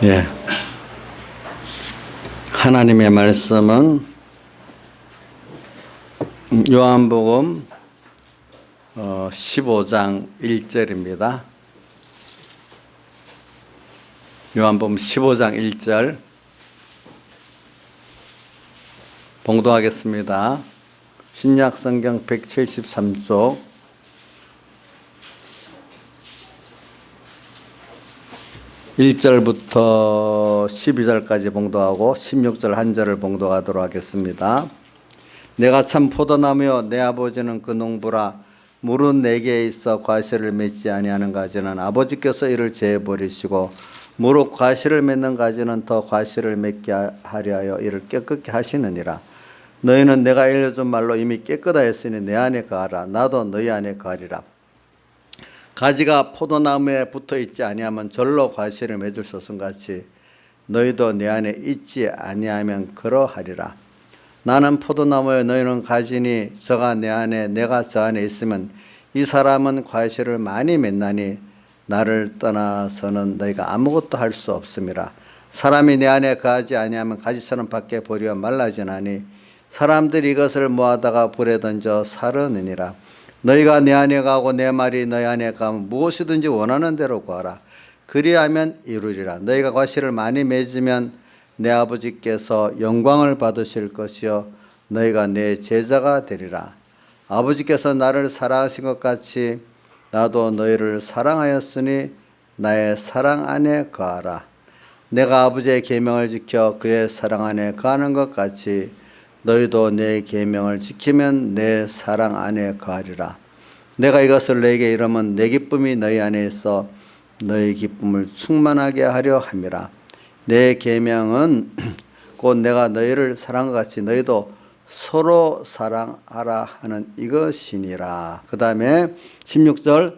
예. 하나님의 말씀은 요한복음 15장 1절입니다. 요한복음 15장 1절 봉독하겠습니다. 신약성경 173쪽 1절부터 12절까지 봉독하고 16절 한 절을 봉독하도록 하겠습니다. 내가 참 포도나무여 내 아버지는 그 농부라 물은 내게 있어 과실을 맺지 아니하는 가지는 아버지께서 이를 제어버리시고 무릇 과실을 맺는 가지는 더 과실을 맺게 하려 하여 이를 깨끗게 하시느니라. 너희는 내가 알려준 말로 이미 깨끗하였으니 내 안에 거하라. 나도 너희 안에 거하리라. 가지가 포도나무에 붙어있지 아니하면 절로 과실을 맺을 수 없음 같이 너희도 내 안에 있지 아니하면 그러하리라. 나는 포도나무에 너희는 가지니 저가 내 안에 내가 저 안에 있으면 이 사람은 과실을 많이 맺나니 나를 떠나서는 너희가 아무것도 할 수 없음이라. 사람이 내 안에 거하지 아니하면 가지처럼 밖에 버려 말라지나니 사람들이 이것을 모아다가 불에 던져 사르느니라. 너희가 내 안에 가고 내 말이 너희 안에 가면 무엇이든지 원하는 대로 구하라. 그리하면 이루리라. 너희가 과실을 많이 맺으면 내 아버지께서 영광을 받으실 것이요 너희가 내 제자가 되리라. 아버지께서 나를 사랑하신 것 같이 나도 너희를 사랑하였으니 나의 사랑 안에 거하라. 내가 아버지의 계명을 지켜 그의 사랑 안에 거하는 것 같이 너희도 내 계명을 지키면 내 사랑 안에 거하리라. 내가 이것을 너희에게 이르면 내 기쁨이 너희 안에 있어 너희 기쁨을 충만하게 하려 함이라. 내 계명은 곧 내가 너희를 사랑한 것 같이 너희도 서로 사랑하라 하는 이것이니라. 그 다음에 16절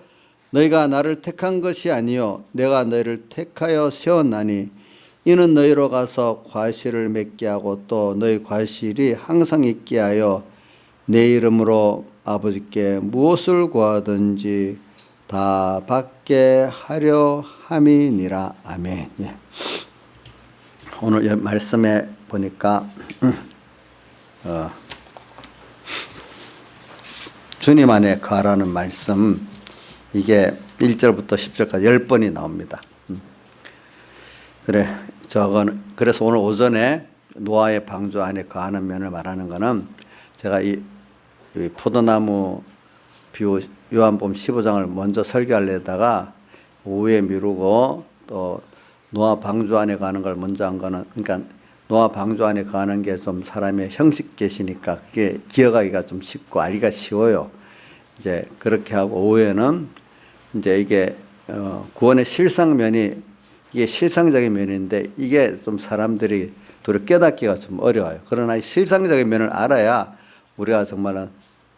너희가 나를 택한 것이 아니요 내가 너희를 택하여 세웠나니 이는 너희로 가서 과실을 맺게 하고 또 너희 과실이 항상 있게 하여 내 이름으로 아버지께 무엇을 구하든지 다 받게 하려 함이니라. 아멘. 예. 오늘 말씀에 보니까 주님 안에 거하라는 말씀 이게 1절부터 10절까지 10번이 나옵니다. 그래서 오늘 오전에 노아의 방주 안에 거하는 면을 말하는 것은 제가 이 포도나무 비유 요한복음 15장을 먼저 설교하려다가 오후에 미루고 또 노아 방주 안에 가는 걸 먼저 한 거는 그러니까 노아 방주 안에 가는 게 좀 사람의 형식계시니까 그게 기억하기가 좀 쉽고 알기가 쉬워요. 이제 그렇게 하고 오후에는 이제 이게 구원의 실상면이 이게 실상적인 면인데 이게 좀 사람들이 도리어 깨닫기가 좀 어려워요. 그러나 이 실상적인 면을 알아야 우리가 정말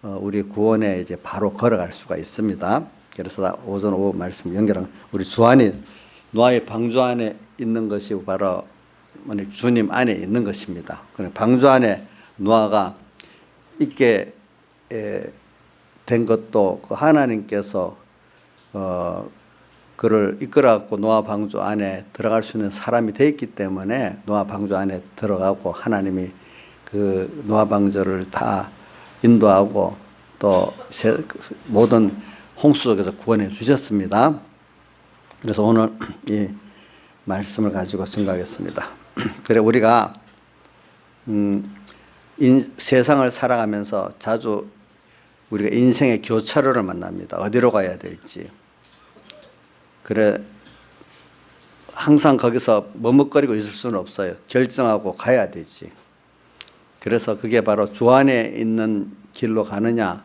우리 구원에 이제 바로 걸어갈 수가 있습니다. 그래서 오전 오후 말씀 연결한 우리 주 안에 노아의 방주 안에 있는 것이 바로 주님 안에 있는 것입니다. 방주 안에 노아가 있게 된 것도 하나님께서 그를 이끌어갖고 노아 방주 안에 들어갈 수 있는 사람이 되어 있기 때문에 노아 방주 안에 들어가고 하나님이 그 노아 방주를 다 인도하고 또 모든 홍수 속에서 구원해 주셨습니다. 그래서 오늘 이 말씀을 가지고 증거하겠습니다. 그래 우리가 세상을 살아가면서 자주 우리가 인생의 교차로를 만납니다. 어디로 가야 될지. 그래 항상 거기서 머뭇거리고 있을 수는 없어요. 결정하고 가야 되지. 그래서 그게 바로 주 안에 있는 길로 가느냐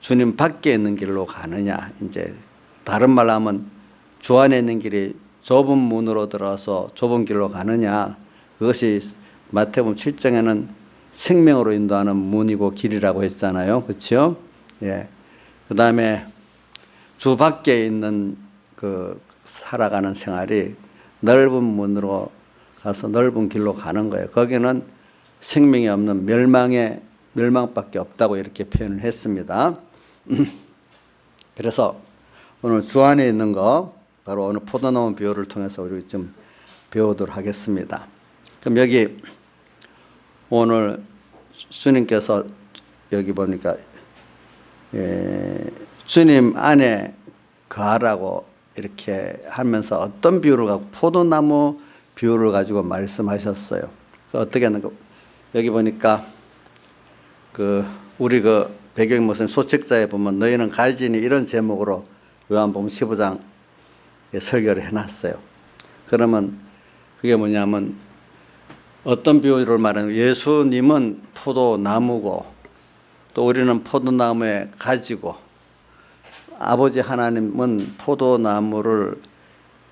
주님 밖에 있는 길로 가느냐. 이제 다른 말로 하면 주 안에 있는 길이 좁은 문으로 들어가서 좁은 길로 가느냐. 그것이 마태복음 7장에는 생명으로 인도하는 문이고 길이라고 했잖아요. 그렇죠? 예. 그다음에 주 밖에 있는 그 살아가는 생활이 넓은 문으로 가서 넓은 길로 가는 거예요. 거기는 생명이 없는 멸망밖에 없다고 이렇게 표현을 했습니다. 그래서 오늘 주 안에 있는 거 바로 오늘 포도나무 비유를 통해서 우리 좀 배우도록 하겠습니다. 그럼 여기 오늘 주님께서 여기 보니까 주님 안에 거하라고 이렇게 하면서 어떤 비유를 갖고 포도나무 비유를 가지고 말씀하셨어요. 어떻게 하는가? 여기 보니까 우리 배경 무슨 소책자에 보면 너희는 가지니 이런 제목으로 요한복음 15장 설교를 해놨어요. 그러면 그게 뭐냐면 어떤 비유를 말하는 예수님은 포도나무고 또 우리는 포도나무에 가지고 아버지 하나님은 포도나무를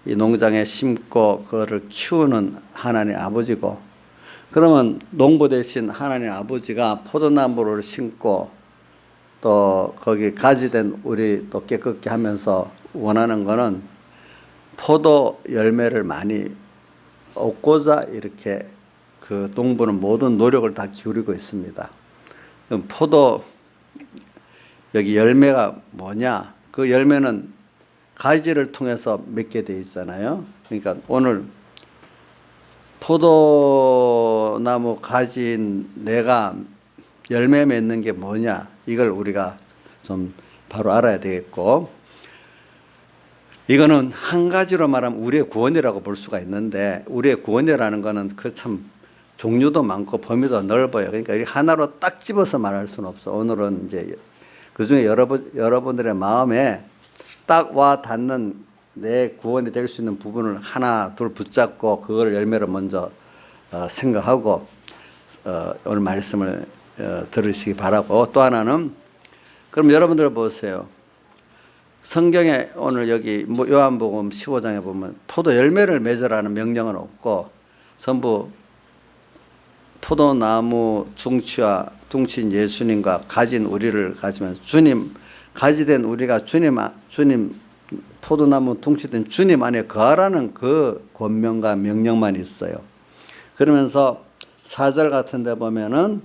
이 농장에 심고 그거를 키우는 하나님 아버지고 그러면 농부 대신 하나님 아버지가 포도나무를 심고 또 거기 가지된 우리 또 깨끗게 하면서 원하는 거는 포도 열매를 많이 얻고자 이렇게 그 농부는 모든 노력을 다 기울이고 있습니다. 포도 여기 열매가 뭐냐? 그 열매는 가지를 통해서 맺게 돼 있잖아요. 그러니까 오늘 포도나무 가지인 내가 열매 맺는 게 뭐냐? 이걸 우리가 좀 바로 알아야 되겠고 이거는 한 가지로 말하면 우리의 구원이라고 볼 수가 있는데 우리의 구원이라는 거는 그 참 종류도 많고 범위도 넓어요. 그러니까 하나로 딱 집어서 말할 수는 없어. 오늘은 이제 그 중에 여러분들의 마음에 딱 와 닿는 내 구원이 될 수 있는 부분을 하나 둘 붙잡고 그걸 열매로 먼저 생각하고 오늘 말씀을 들으시기 바라고 또 하나는 그럼 여러분들 보세요. 성경에 오늘 여기 요한복음 15장에 보면 포도 열매를 맺으라는 명령은 없고 전부 포도나무 둥치인 예수님과 가진 우리를 가지면 주님 가지된 우리가 주님 포도나무 둥치된 주님 안에 거하라는 그 권면과 명령만 있어요. 그러면서 4절 같은 데 보면은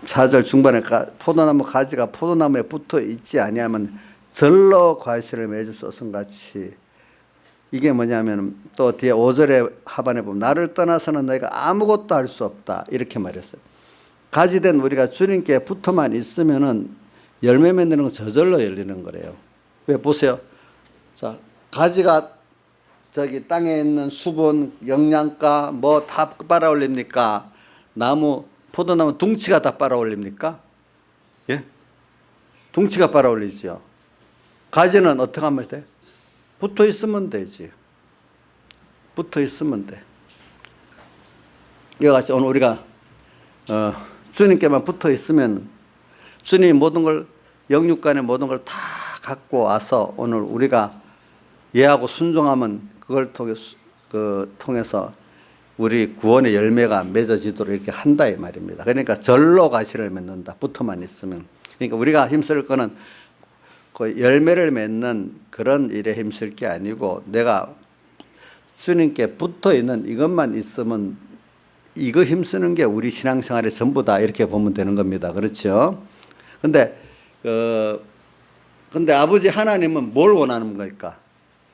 4절 중반에 포도나무 가지가 포도나무에 붙어 있지 아니하면 절로 과실을 맺을 수 없음 같이 이게 뭐냐면 또 뒤에 5절의 하반에 보면 나를 떠나서는 너희가 아무것도 할 수 없다 이렇게 말했어요. 가지된 우리가 주님께 붙어만 있으면은 열매 맺는 건 저절로 열리는 거래요. 왜 보세요. 자, 가지가 저기 땅에 있는 수분, 영양가 뭐 다 빨아올립니까? 포도나무 둥치가 다 빨아올립니까? 예? 둥치가 빨아올리죠. 가지는 어떻게 하면 돼? 붙어 있으면 되지. 붙어 있으면 돼. 이와 같이 오늘 우리가 주님께만 붙어 있으면 주님이 모든 걸 영육간의 모든 걸 다 갖고 와서 오늘 우리가 예하고 순종하면 그걸 통해서 우리 구원의 열매가 맺어지도록 이렇게 한다 이 말입니다. 그러니까 절로 가시를 맺는다. 붙어만 있으면. 그러니까 우리가 힘쓸 거는 그 열매를 맺는 그런 일에 힘쓸 게 아니고 내가 주님께 붙어 있는 이것만 있으면 이거 힘쓰는 게 우리 신앙생활의 전부다 이렇게 보면 되는 겁니다. 그렇죠? 근데 아버지 하나님은 뭘 원하는 걸까?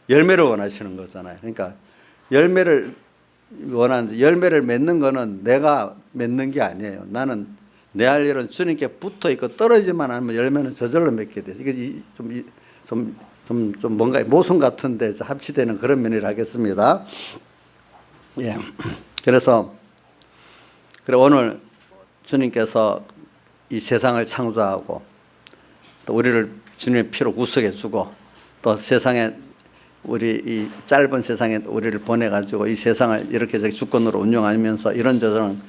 열매를 원하시는 거잖아요. 그러니까 열매를 맺는 거는 내가 맺는 게 아니에요. 나는 내 할 일은 주님께 붙어 있고 떨어지만 않으면 열매는 저절로 맺게 돼. 이게 좀 뭔가 모순 같은데 합치되는 그런 면이라 하겠습니다. 예. 그래서 오늘 주님께서 이 세상을 창조하고 또 우리를 주님의 피로 구속해 주고 또 세상에 우리 이 짧은 세상에 우리를 보내가지고 이 세상을 이렇게 주권으로 운영하면서 이런저런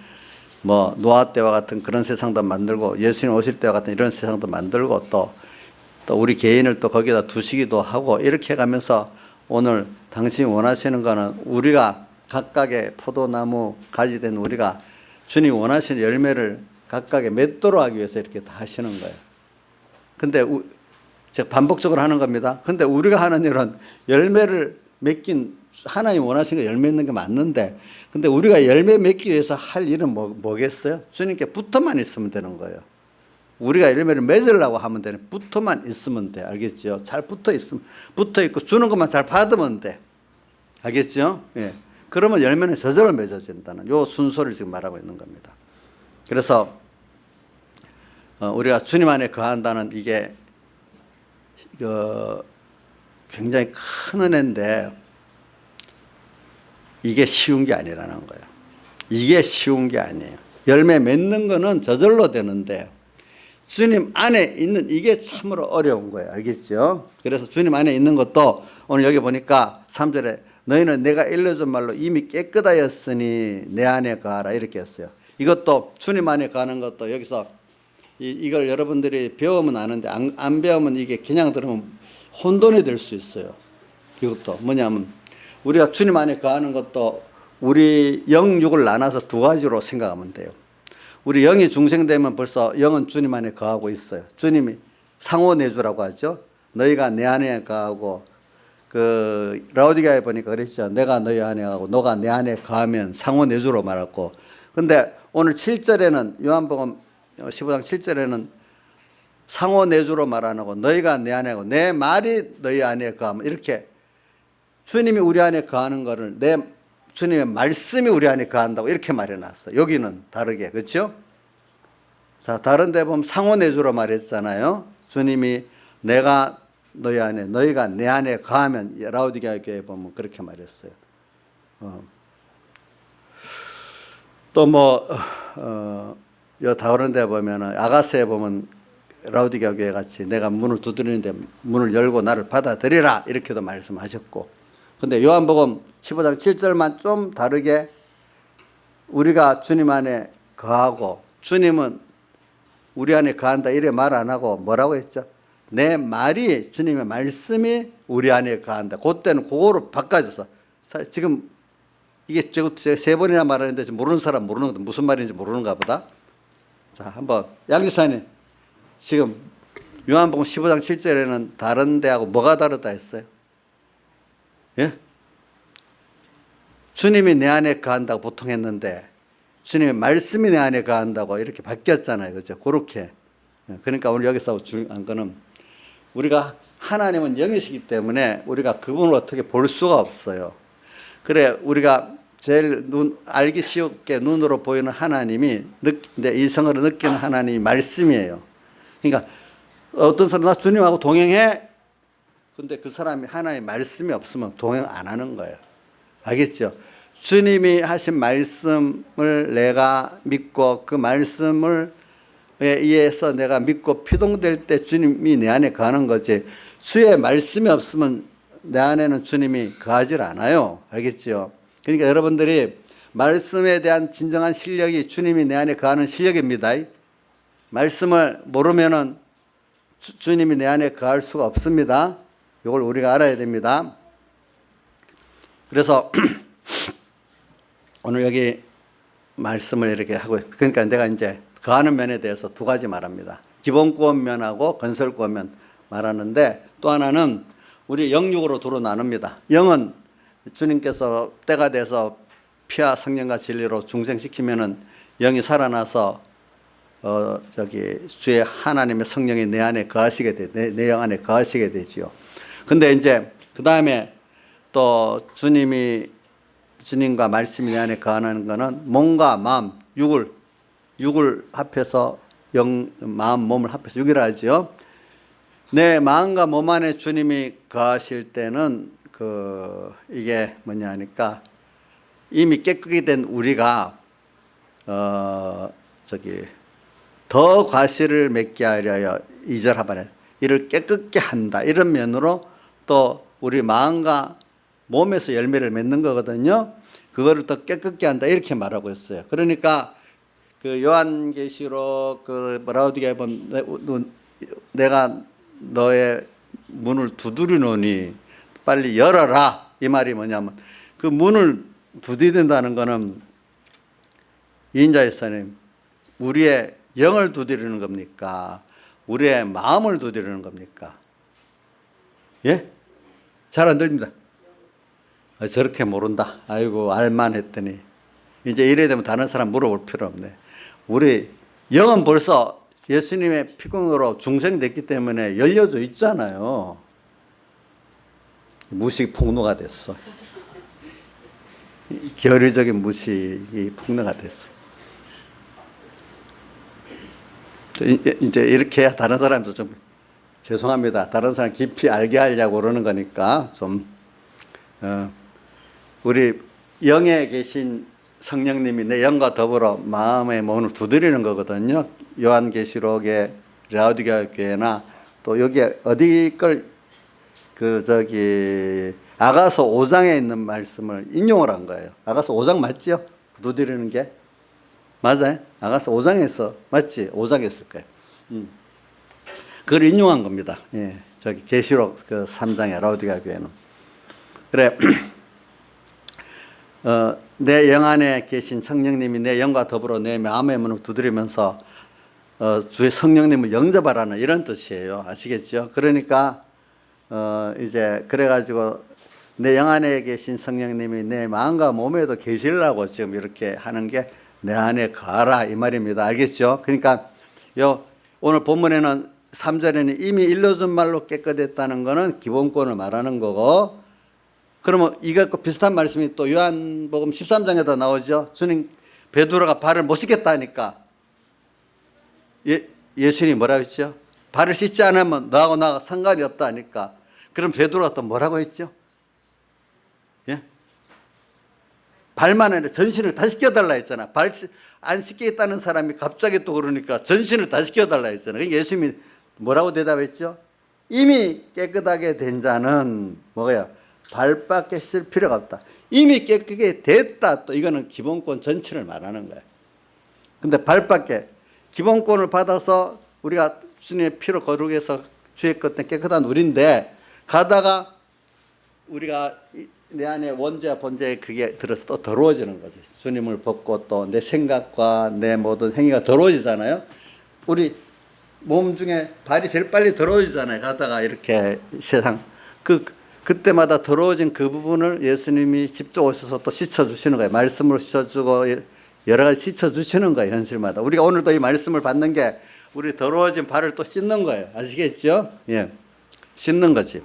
뭐 노아 때와 같은 그런 세상도 만들고 예수님 오실 때와 같은 이런 세상도 만들고 또 우리 개인을 또 거기다 두시기도 하고 이렇게 가면서 오늘 당신이 원하시는 거는 우리가 각각의 포도나무 가지된 우리가 주님이 원하시는 열매를 각각의 맺도록 하기 위해서 이렇게 다 하시는 거예요. 근데 제가 반복적으로 하는 겁니다. 근데 우리가 하는 일은 열매를 맺긴 하나님 원하시는 거 열매 맺는 게 맞는데 근데 우리가 열매 맺기 위해서 할 일은 뭐겠어요? 주님께 붙어만 있으면 되는 거예요. 우리가 열매를 맺으려고 하면 되네. 붙어만 있으면 돼. 알겠죠? 잘 붙어 있으면, 붙어 있고 주는 것만 잘 받으면 돼. 알겠죠? 예. 그러면 열매는 저절로 맺어진다는 요 순서를 지금 말하고 있는 겁니다. 그래서 우리가 주님 안에 거한다는 이게 굉장히 큰 은혜인데 이게 쉬운 게 아니라는 거예요. 이게 쉬운 게 아니에요. 열매 맺는 거는 저절로 되는데 주님 안에 있는 이게 참으로 어려운 거예요. 알겠죠? 그래서 주님 안에 있는 것도 오늘 여기 보니까 3절에 너희는 내가 일러준 말로 이미 깨끗하였으니 내 안에 거하라 이렇게 했어요. 이것도 주님 안에 거하는 것도 여기서 이걸 여러분들이 배우면 아는데 안 배우면 이게 그냥 들으면 혼돈이 될 수 있어요. 이것도 뭐냐면 우리가 주님 안에 거하는 것도 우리 영, 육을 나눠서 두 가지로 생각하면 돼요. 우리 영이 중생되면 벌써 영은 주님 안에 거하고 있어요. 주님이 상호내주라고 하죠. 너희가 내 안에 거하고 그 라오디게아에 보니까 그랬죠. 내가 너희 안에 거하고 너가 내 안에 거하면 상호내주로 말했고, 근데 오늘 7절에는 요한복음 15장 7절에는 상호내주로 말 안 하고 너희가 내 안에 거하고 내 말이 너희 안에 거하면 이렇게 주님이 우리 안에 거하는 거를 주님의 말씀이 우리 안에 거한다고 이렇게 말해놨어요. 여기는 다르게. 그렇죠? 자, 다른 데 보면 상호내주로 말했잖아요. 주님이 내가 너희 안에 너희가 내 안에 거하면 라오디게아 교회에 보면 그렇게 말했어요. 또 다른 데 보면은 아가스에 보면 라오디게아 교회 같이 내가 문을 두드리는데 문을 열고 나를 받아들이라 이렇게도 말씀하셨고, 근데 요한복음 15장 7절만 좀 다르게 우리가 주님 안에 거하고 주님은 우리 안에 거한다 이래 말 안 하고 뭐라고 했죠? 내 말이 주님의 말씀이 우리 안에 거한다. 그때는 그거로 바꿔줘서 지금 이게 제가 세 번이나 말하는데 모르는 사람 모르는 거 무슨 말인지 모르는가 보다. 자, 한번 양지사님 지금 요한복음 15장 7절에는 다른 데하고 뭐가 다르다 했어요? 예? 주님이 내 안에 거한다고 보통 했는데 주님의 말씀이 내 안에 거한다고 이렇게 바뀌었잖아요. 그죠? 그렇게. 그러니까 오늘 여기서 중요한 거는 우리가 하나님은 영이시기 때문에 우리가 그분을 어떻게 볼 수가 없어요. 그래, 우리가 제일 알기 쉽게 눈으로 보이는 하나님이 이성으로 느끼는 하나님이 말씀이에요. 그러니까 어떤 사람 나 주님하고 동행해. 근데 그 사람이 하나님의 말씀이 없으면 동행 안 하는 거예요. 알겠죠? 주님이 하신 말씀을 내가 믿고 그 말씀을 의해서 내가 믿고 피동될 때 주님이 내 안에 거하는 거지, 주의 말씀이 없으면 내 안에는 주님이 거하질 않아요. 알겠죠? 그러니까 여러분들이 말씀에 대한 진정한 실력이 주님이 내 안에 거하는 실력입니다. 말씀을 모르면은 주님이 내 안에 거할 수가 없습니다. 이걸 우리가 알아야 됩니다. 그래서 오늘 여기 말씀을 이렇게 하고, 그러니까 내가 이제 거하는 면에 대해서 두 가지 말합니다. 기본구원면하고 건설구원면 말하는데, 또 하나는 우리 영육으로 두루 나눕니다. 영은 주님께서 때가 돼서 피와 성령과 진리로 중생시키면은 영이 살아나서 주의 하나님의 성령이 내 안에 거하시게 내 영 안에 거하시게 되지요. 근데 이제 그 다음에 또 주님과 말씀이 내 안에 거하는 거는 몸과 마음, 육을 합해서 마음, 몸을 합해서 육이라 하지요. 내 마음과 몸 안에 주님이 거하실 때는 이게 뭐냐 하니까 이미 깨끗이 된 우리가 더 과실을 맺게 하려 2절 하반에 이를 깨끗게 한다, 이런 면으로 또 우리 마음과 몸에서 열매를 맺는 거거든요. 그거를 더 깨끗게 한다 이렇게 말하고 있어요. 그러니까 그 요한계시록 라오디게아에 보면 내가 너의 문을 두드리노니 빨리 열어라, 이 말이 뭐냐면 그 문을 두드린다는 거는 이인자일사님 우리의 영을 두드리는 겁니까? 우리의 마음을 두드리는 겁니까? 예? 잘 안 들립니다. 저렇게 모른다. 아이고 알만 했더니 이제 이래 되면 다른 사람 물어볼 필요 없네. 우리 영은 벌써 예수님의 피공으로 중생됐기 때문에 열려져 있잖아요. 무식이 폭로가 됐어. 결의적인 무식이 폭로가 됐어. 이제 이렇게 해야 다른 사람도 좀 죄송합니다. 다른 사람 깊이 알게 하려고 그러는 거니까 좀 우리 영에 계신 성령님이 내 영과 더불어 마음의 문을 두드리는 거거든요. 요한계시록의 라오디게아 교회나 또 여기 어디 걸 아가서 5장에 있는 말씀을 인용을 한 거예요. 아가서 5장 맞죠? 두드리는 게 맞아요. 아가서 5장에서 맞지? 5장에 있을 거예요. 그걸 인용한 겁니다. 예, 저기 계시록 그 3장의 라오디게아 교회는. 그래. 내 영 안에 계신 성령님이 내 영과 더불어 내 마음의 문을 두드리면서 주의 성령님을 영접하라는 이런 뜻이에요. 아시겠죠? 그러니까 이제 그래가지고 내 영 안에 계신 성령님이 내 마음과 몸에도 계시려고 지금 이렇게 하는 게 내 안에 거하라 이 말입니다. 알겠죠? 그러니까 오늘 본문에는 3절에는 이미 일러준 말로 깨끗했다는 거는 기본권을 말하는 거고, 그러면 이것과 비슷한 말씀이 또 요한복음 13장에도 나오죠. 주님 베드로가 발을 못 씻겠다니까 예수님이 뭐라고 했죠? 발을 씻지 않으면 너하고 나하고 상관이 없다니까. 그럼 베드로가 또 뭐라고 했죠? 예? 발만 아니라 전신을 다 씻겨달라 했잖아. 발 안 씻겠다는 사람이 갑자기 또 그러니까 전신을 다 씻겨달라 했잖아. 예수님이 뭐라고 대답했죠? 이미 깨끗하게 된 자는 뭐야? 발밖에 쓸 필요가 없다. 이미 깨끗하게 됐다. 또 이거는 기본권 전체를 말하는 거예요. 근데 발밖에 기본권을 받아서 우리가 주님의 피로 거룩해서 주의 것은 깨끗한 우리인데 가다가 우리가 내 안에 원죄와 본죄에 그게 들어서 또 더러워지는 거지. 주님을 벗고 또 내 생각과 내 모든 행위가 더러워지잖아요. 우리 몸 중에 발이 제일 빨리 더러워지잖아요. 가다가 이렇게 세상 그때마다 더러워진 그 부분을 예수님이 직접 오셔서 또 씻어주시는 거예요. 말씀으로 씻어주고 여러 가지 씻어주시는 거예요. 현실마다. 우리가 오늘도 이 말씀을 받는 게 우리 더러워진 발을 또 씻는 거예요. 아시겠죠? 예, 씻는 거지.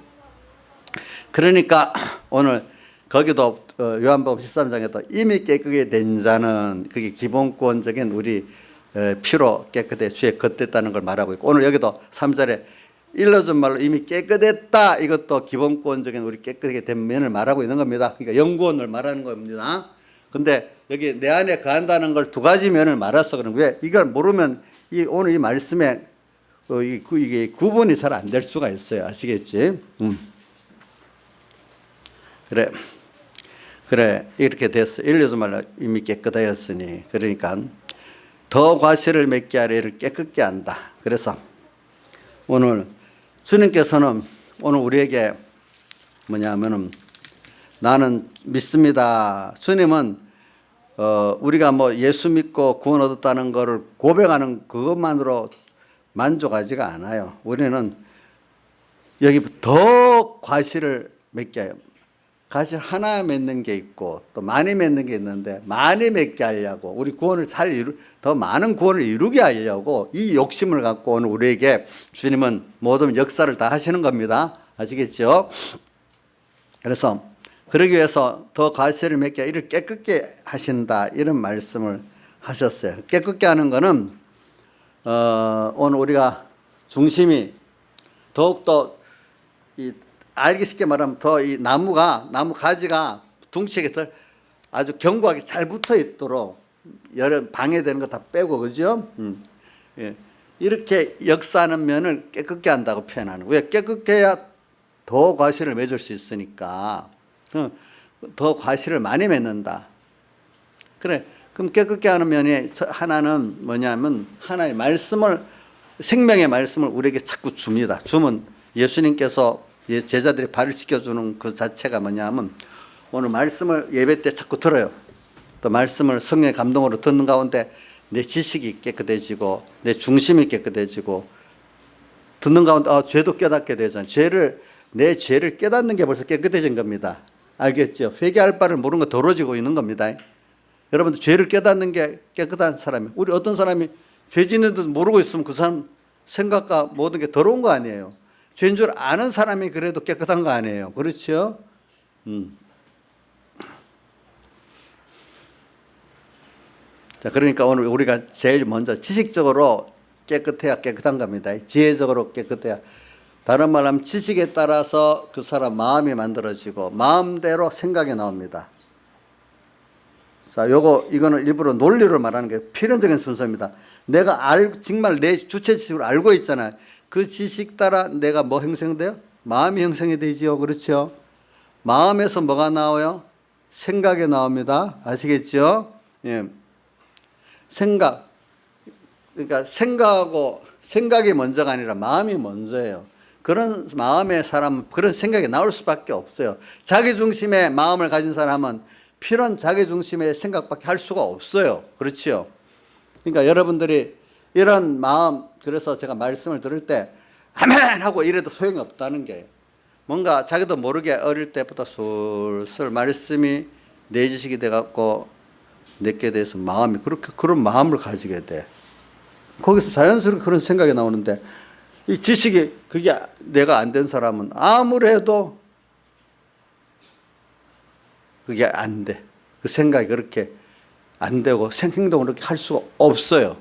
그러니까 오늘 거기도 요한복음 13장에도 이미 깨끗하게 된 자는 그게 기본권적인 우리 피로 깨끗해 주의 겉됐다는 걸 말하고 있고, 오늘 여기도 3절에 일러준 말로 이미 깨끗했다. 이것도 기본권적인 우리 깨끗하게 된 면을 말하고 있는 겁니다. 그러니까 영구원을 말하는 겁니다. 근데 여기 내 안에 거한다는 걸 두 가지 면을 말해서 그런 거예요. 이걸 모르면 오늘 이 말씀에 이게 구분이 잘 안 될 수가 있어요. 아시겠지? 그래 이렇게 됐어. 일러준 말로 이미 깨끗하였으니, 그러니까 더 과실을 맺게 하려 이를 깨끗게 한다. 그래서 오늘 주님께서는 오늘 우리에게 뭐냐면은 나는 믿습니다. 주님은 우리가 뭐 예수 믿고 구원 얻었다는 것을 고백하는 그것만으로 만족하지가 않아요. 우리는 여기 더 과실을 맺게 해요. 과실 하나 맺는 게 있고 또 많이 맺는 게 있는데, 많이 맺게 하려고 우리 구원을 더 많은 구원을 이루게 하려고 이 욕심을 갖고 오늘 우리에게 주님은 모든 역사를 다 하시는 겁니다. 아시겠죠? 그래서 그러기 위해서 더 과실을 맺게 이를 깨끗게 하신다, 이런 말씀을 하셨어요. 깨끗게 하는 거는 오늘 우리가 중심이 더욱더 알기 쉽게 말하면 더 이 나무 가지가 둥치게 더 아주 견고하게 잘 붙어 있도록 여러 방해되는 거 다 빼고, 그죠? 예. 이렇게 역사하는 면을 깨끗게 한다고 표현하는 거예요. 왜? 깨끗게 해야 더 과실을 맺을 수 있으니까. 더 과실을 많이 맺는다. 그래. 그럼 깨끗게 하는 면이 하나는 뭐냐면 하나의 말씀을, 생명의 말씀을 우리에게 자꾸 줍니다. 주면 예수님께서 제자들이 발을 씻겨주는 그 자체가 뭐냐면 오늘 말씀을 예배 때 자꾸 들어요. 또 말씀을 성령의 감동으로 듣는 가운데 내 지식이 깨끗해지고 내 중심이 깨끗해지고 듣는 가운데 죄도 깨닫게 되잖아요. 내 죄를 깨닫는 게 벌써 깨끗해진 겁니다. 알겠죠? 회개할 바를 모르는 거 더러워지고 있는 겁니다. 여러분들 죄를 깨닫는 게 깨끗한 사람이, 우리 어떤 사람이 죄 짓는데도 모르고 있으면 그 사람 생각과 모든 게 더러운 거 아니에요. 죄인 줄 아는 사람이 그래도 깨끗한 거 아니에요. 그렇죠? 자, 그러니까 오늘 우리가 제일 먼저 지식적으로 깨끗해야 깨끗한 겁니다. 지혜적으로 깨끗해야. 다른 말로 하면 지식에 따라서 그 사람 마음이 만들어지고 마음대로 생각이 나옵니다. 자, 이거는 일부러 논리로 말하는 게 필연적인 순서입니다. 내가 정말 내 주체 지식으로 알고 있잖아요. 그 지식 따라 내가 뭐 형성돼요? 마음이 형성이 되지요. 그렇죠? 마음에서 뭐가 나와요? 생각이 나옵니다. 아시겠죠? 예. 생각. 그러니까 생각이 먼저가 아니라 마음이 먼저예요. 그런 마음의 사람은 그런 생각이 나올 수밖에 없어요. 자기중심의 마음을 가진 사람은 필연 자기중심의 생각밖에 할 수가 없어요. 그렇죠? 그러니까 여러분들이 이런 마음, 그래서 제가 말씀을 들을 때 아멘 하고 이래도 소용이 없다는 게, 뭔가 자기도 모르게 어릴 때부터 술술 말씀이 내 지식이 돼갖고 내게 대해서 마음이 그런 마음을 가지게 돼. 거기서 자연스럽게 그런 생각이 나오는데, 이 지식이 그게 내가 안 된 사람은 아무래도 그게 안 돼. 그 생각이 그렇게 안 되고 행동을 그렇게 할 수가 없어요.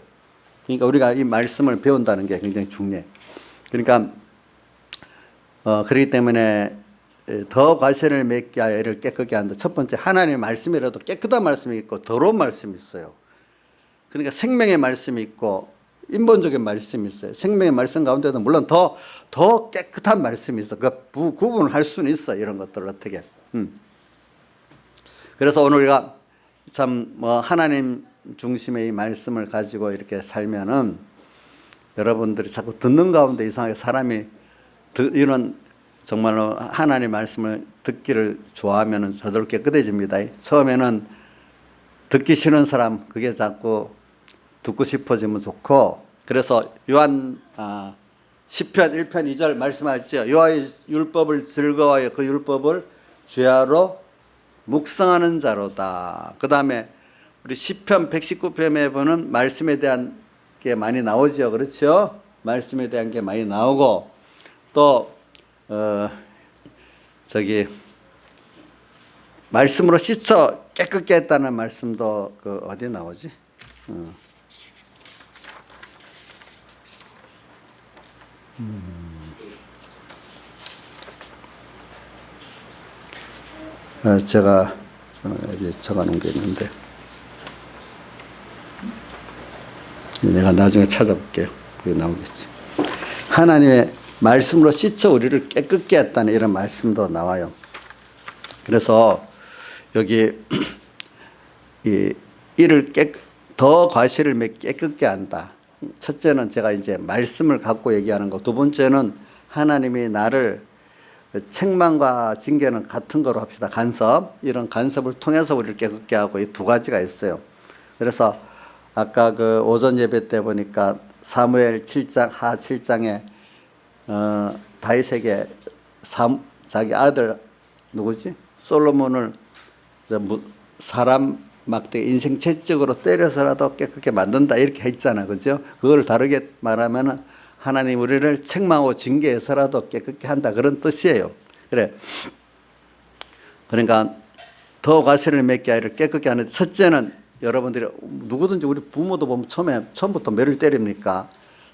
그러니까 우리가 이 말씀을 배운다는 게 굉장히 중요해. 그러니까 그렇기 때문에 더 과실을 맺게 하여 이를 깨끗게 한다. 첫 번째, 하나님의 말씀이라도 깨끗한 말씀이 있고 더러운 말씀이 있어요. 그러니까 생명의 말씀이 있고 인본적인 말씀이 있어요. 생명의 말씀 가운데도 물론 더 깨끗한 말씀이 있어. 그 구분을 할 수는 있어. 이런 것들을 어떻게. 그래서 오늘 우리가 참 하나님 중심의 이 말씀을 가지고 이렇게 살면은 여러분들이 자꾸 듣는 가운데 이상하게 사람이 이런 정말로 하나님 말씀을 듣기를 좋아하면은 저절로 깨끗해집니다. 처음에는 듣기 싫은 사람 그게 자꾸 듣고 싶어지면 좋고, 그래서 요한 시편 1편 2절 말씀하셨죠. 여호와의 율법을 즐거워하여 그 율법을 죄하로 묵상하는 자로다. 그 다음에 우리 시편 119편에 보는 말씀에 대한 게 많이 나오죠. 그렇죠? 말씀에 대한 게 많이 나오고, 또 말씀으로 씻어 깨끗게 했다는 말씀도 어디 나오지? 제가 적어놓은 게 있는데 내가 나중에 찾아볼게요. 그게 나오겠지. 하나님의 말씀으로 씻어 우리를 깨끗게 했다는 이런 말씀도 나와요. 그래서 여기 이를 더 과실을 깨끗게 한다. 첫째는 제가 이제 말씀을 갖고 얘기하는 거. 두 번째는 하나님이 나를 책망과 징계는 같은 거로 합시다. 간섭. 이런 간섭을 통해서 우리를 깨끗게 하고 이 두 가지가 있어요. 그래서 아까 오전 예배 때 보니까 사무엘 7장 하 7장에 다윗에게 자기 아들 누구지? 솔로몬을 사람 막대 인생 채찍으로 때려서라도 깨끗게 만든다 이렇게 했잖아. 그죠? 그걸 다르게 말하면은 하나님 우리를 책망하고 징계해서라도 깨끗게 한다 그런 뜻이에요. 그래. 그러니까 더 과실을 맺게 하기를 깨끗게 하는데, 첫째는 여러분들이 누구든지 우리 부모도 보면 처음부터 매를 때립니까?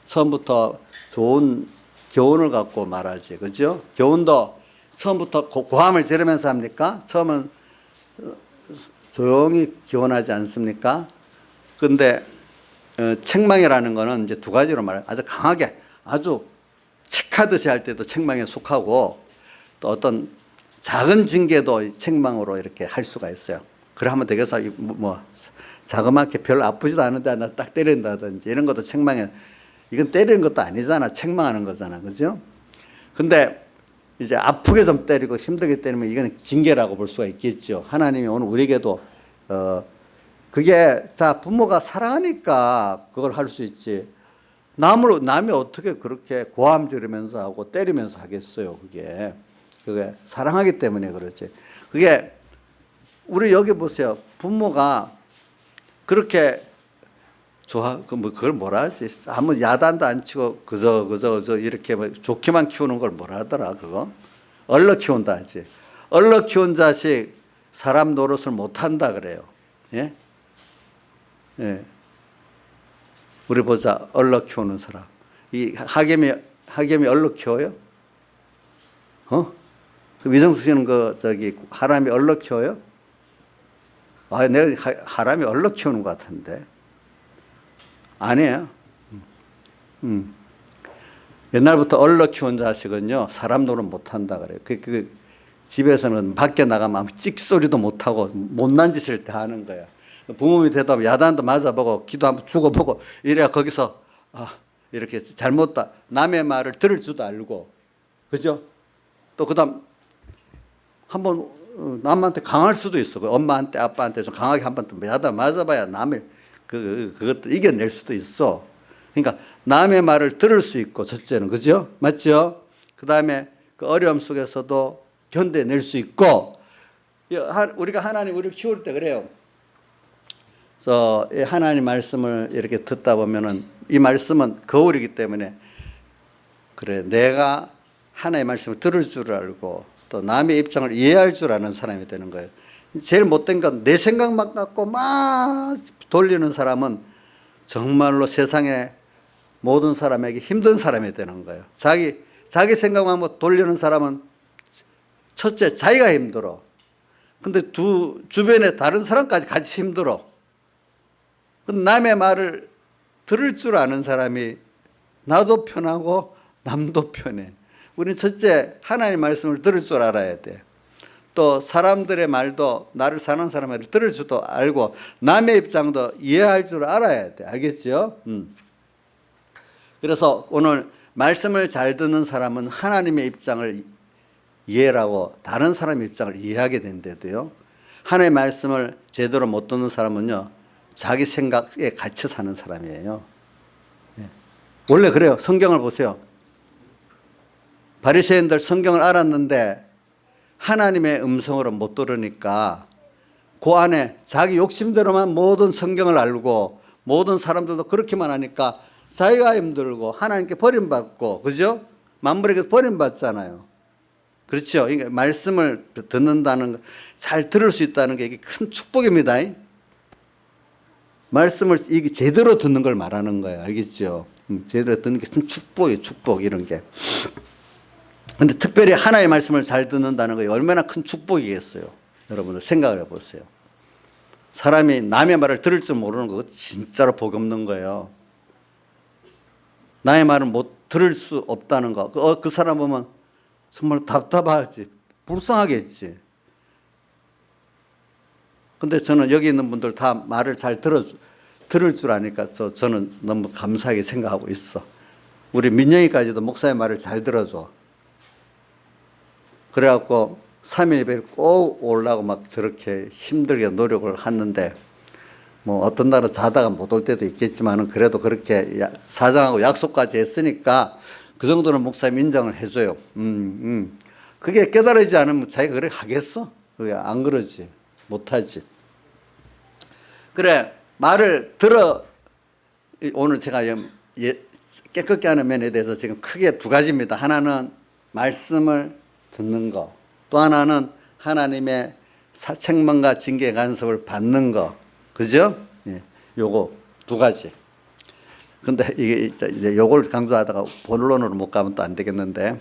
처음부터 좋은 교훈을 갖고 말하지. 그죠? 교훈도 처음부터 고함을 지르면서 합니까? 처음은 조용히 교훈하지 않습니까? 근데 책망이라는 거는 이제 두 가지로 말해요. 아주 강하게, 아주 책하듯이 할 때도 책망에 속하고, 또 어떤 작은 징계도 책망으로 이렇게 할 수가 있어요. 그래 하면 되겠어. 자그맣게 별 아프지도 않은데 나 딱 때린다든지 이런 것도 책망에, 이건 때리는 것도 아니잖아. 책망하는 거잖아. 그죠? 근데 이제 아프게 좀 때리고 힘들게 때리면 이거는 징계라고 볼 수가 있겠죠. 하나님이 오늘 우리에게도 그게 부모가 사랑하니까 그걸 할 수 있지. 남이 어떻게 그렇게 고함 지르면서 하고 때리면서 하겠어요. 그게 사랑하기 때문에 그렇지. 그게 우리 여기 보세요. 부모가 그렇게 좋아, 그걸 뭐라 하지? 아무 야단도 안 치고 그저 이렇게 뭐 좋게만 키우는 걸 뭐라 하더라, 그거? 얼러 키운다 하지. 얼러 키운 자식 사람 노릇을 못 한다 그래요. 예? 예. 우리 보자. 얼러 키우는 사람. 이 하겸이 얼러 키워요? 어? 그 미정수 씨는 하람이 얼러 키워요? 아, 내가 하람이 얼러 키우는 것 같은데. 아니에요. 옛날부터 얼러 키운 자식은요, 사람 노릇 못 한다 그래요. 집에서는 밖에 나가면 찍소리도 못 하고 못난 짓을 다 하는 거야. 부모님이 대답 야단도 맞아보고 기도 한번 죽어보고 이래야 거기서 이렇게 잘못다 남의 말을 들을 줄도 알고, 그죠? 또 그다음 한번 남한테 강할 수도 있어. 엄마한테 아빠한테 좀 강하게 한번 야단 맞아봐야 남의 그것도 이겨낼 수도 있어. 그러니까 남의 말을 들을 수 있고, 첫째는, 그죠? 맞죠? 그 다음에 그 어려움 속에서도 견뎌낼 수 있고, 우리가 하나님 우리를 키울 때 그래요. 그래서 하나님 말씀을 이렇게 듣다 보면은 이 말씀은 거울이기 때문에 그래, 내가 하나님의 말씀을 들을 줄 알고 또 남의 입장을 이해할 줄 아는 사람이 되는 거예요. 제일 못된 건 내 생각만 갖고 막 돌리는 사람은 정말로 세상에 모든 사람에게 힘든 사람이 되는 거예요. 자기 생각만 돌리는 사람은 첫째 자기가 힘들어. 근데 주변에 다른 사람까지 같이 힘들어. 남의 말을 들을 줄 아는 사람이 나도 편하고 남도 편해. 우리는 첫째 하나님 말씀을 들을 줄 알아야 돼. 또 사람들의 말도, 나를 사는 사람의 말을 들을 줄도 알고 남의 입장도 이해할 줄 알아야 돼. 알겠죠? 그래서 오늘 말씀을 잘 듣는 사람은 하나님의 입장을 이해하고 다른 사람의 입장을 이해하게 된대도요. 하나님의 말씀을 제대로 못 듣는 사람은요, 자기 생각에 갇혀 사는 사람이에요. 원래 그래요. 성경을 보세요. 바리새인들 성경을 알았는데 하나님의 음성으로 못 들으니까 그 안에 자기 욕심대로만 모든 성경을 알고 모든 사람들도 그렇게만 하니까 자기가 힘들고 하나님께 버림받고, 그죠? 만물에게 버림받잖아요. 그렇죠? 그러니까 말씀을 듣는다는 거, 잘 들을 수 있다는 게 이게 큰 축복입니다. 말씀을 이게 제대로 듣는 걸 말하는 거예요. 알겠죠? 제대로 듣는 게 큰 축복이에요. 축복 이런 게. 근데 특별히 하나의 말씀을 잘 듣는다는 게 얼마나 큰 축복이겠어요. 여러분들 생각을 해보세요. 사람이 남의 말을 들을 줄 모르는 거 진짜로 복 없는 거예요. 나의 말을 못 들을 수 없다는 거. 그 사람 보면 정말 답답하지. 불쌍하겠지. 근데 저는 여기 있는 분들 다 말을 잘 들을 줄 아니까 저는 너무 감사하게 생각하고 있어. 우리 민영이까지도 목사의 말을 잘 들어줘. 그래갖고 3일 예배를 꼭 오려고 막 저렇게 힘들게 노력을 하는데, 뭐 어떤 날은 자다가 못 올 때도 있겠지만은 그래도 그렇게 사장하고 약속까지 했으니까 그 정도는 목사님 인정을 해줘요. 그게 깨달아지지 않으면 자기가 그렇게 하겠어? 그게 안 그러지. 못하지. 그래, 말을 들어. 오늘 제가 깨끗게 하는 면에 대해서 지금 크게 두 가지입니다. 하나는 말씀을 듣는 거, 또 하나는 하나님의 책망과 징계 간섭을 받는 거. 그죠? 예, 요거 두 가지. 근데 이게 이제 요걸 강조하다가 본론으로 못 가면 또 안 되겠는데,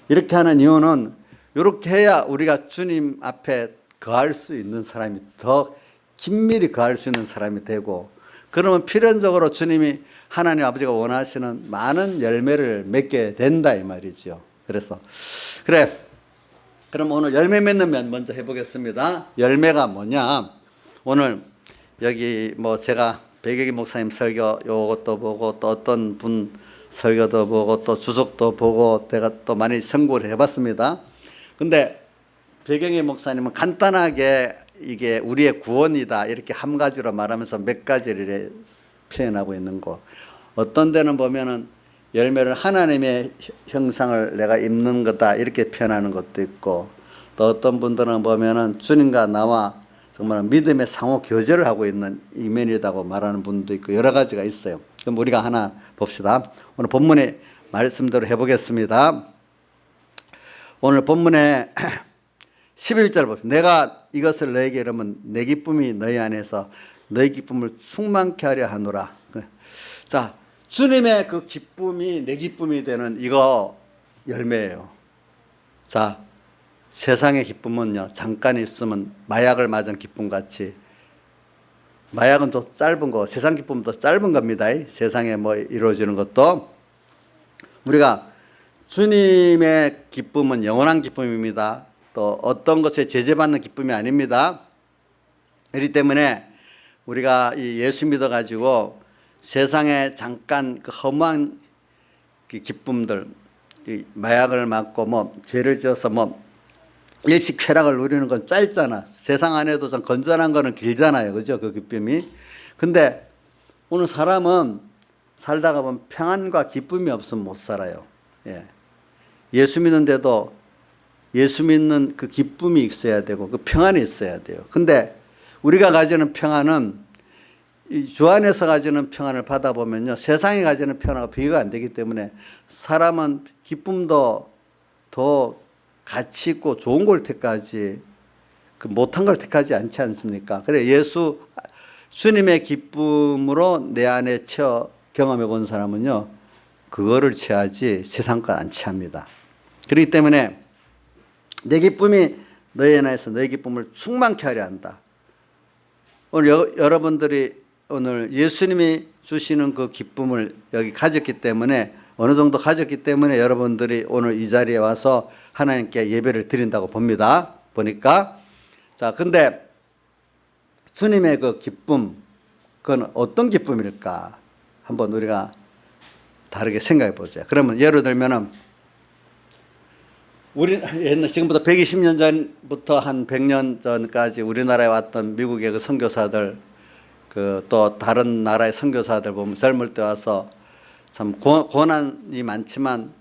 이렇게 하는 이유는 이렇게 해야 우리가 주님 앞에 거할 수 있는 사람이 더 긴밀히 거할 수 있는 사람이 되고, 그러면 필연적으로 주님이 하나님 아버지가 원하시는 많은 열매를 맺게 된다 이 말이죠. 그래서 그래, 그럼 오늘 열매 맺는 면 먼저 해보겠습니다. 열매가 뭐냐? 오늘 여기 뭐 제가 백여기 목사님 설교 요것도 보고 또 어떤 분 설교도 보고 또 주석도 보고 내가 또 많이 참고를 해봤습니다. 근데 백영희 목사님은 간단하게 이게 우리의 구원이다 이렇게 한 가지로 말하면서 몇 가지를 표현하고 있는 거. 어떤 데는 보면은 열매를 하나님의 형상을 내가 입는 거다 이렇게 표현하는 것도 있고, 또 어떤 분들은 보면은 주님과 나와 정말 믿음의 상호 교제를 하고 있는 이면이라고 말하는 분도 있고 여러 가지가 있어요. 그럼 우리가 하나 봅시다. 오늘 본문의 말씀대로 해보겠습니다. 오늘 본문에 11절 봅시다. 내가 이것을 너에게 이르면 내 기쁨이 너희 안에서 너희 기쁨을 충만케 하려 하노라. 자, 주님의 그 기쁨이 내 기쁨이 되는 이거 열매예요. 자, 세상의 기쁨은요, 잠깐 있으면 마약을 맞은 기쁨같이, 마약은 더 짧은 거, 세상 기쁨은 더 짧은 겁니다. 세상에 뭐 이루어지는 것도. 우리가 주님의 기쁨은 영원한 기쁨입니다. 또 어떤 것에 제재받는 기쁨이 아닙니다. 그렇기 때문에 우리가 이 예수 믿어가지고 세상에 잠깐 그 허무한 기쁨들, 마약을 맞고 뭐 죄를 지어서 뭐 일시 쾌락을 누리는 건 짧잖아. 세상 안에도 좀 건전한 거는 길잖아요. 그죠? 그 기쁨이. 근데 오늘 사람은 살다가 보면 평안과 기쁨이 없으면 못 살아요. 예. 예수 믿는데도 예수 믿는 그 기쁨이 있어야 되고 그 평안이 있어야 돼요. 근데 우리가 가지는 평안은 주 안에서 가지는 평안을 받아보면요, 세상에 가지는 평안과 비교가 안 되기 때문에 사람은 기쁨도 더 가치 있고 좋은 걸 택하지 그 못한 걸 택하지 않지 않습니까? 그래 주님의 기쁨으로 내 안에 경험해 본 사람은요, 그거를 취하지 세상 걸 안 취합니다. 그렇기 때문에 내 기쁨이 너희 안에서 너희 기쁨을 충만케 하려 한다. 오늘 여러분들이 오늘 예수님이 주시는 그 기쁨을 여기 가졌기 때문에, 어느 정도 가졌기 때문에 여러분들이 오늘 이 자리에 와서 하나님께 예배를 드린다고 봅니다. 보니까. 자, 근데 주님의 그 기쁨, 그건 어떤 기쁨일까? 한번 우리가 다르게 생각해 보죠. 그러면 예를 들면은 우리 옛날 지금부터 120년 전부터 한 100년 전까지 우리나라에 왔던 미국의 그 선교사들, 그 또 다른 나라의 선교사들 보면 젊을 때 와서 참 고난이 많지만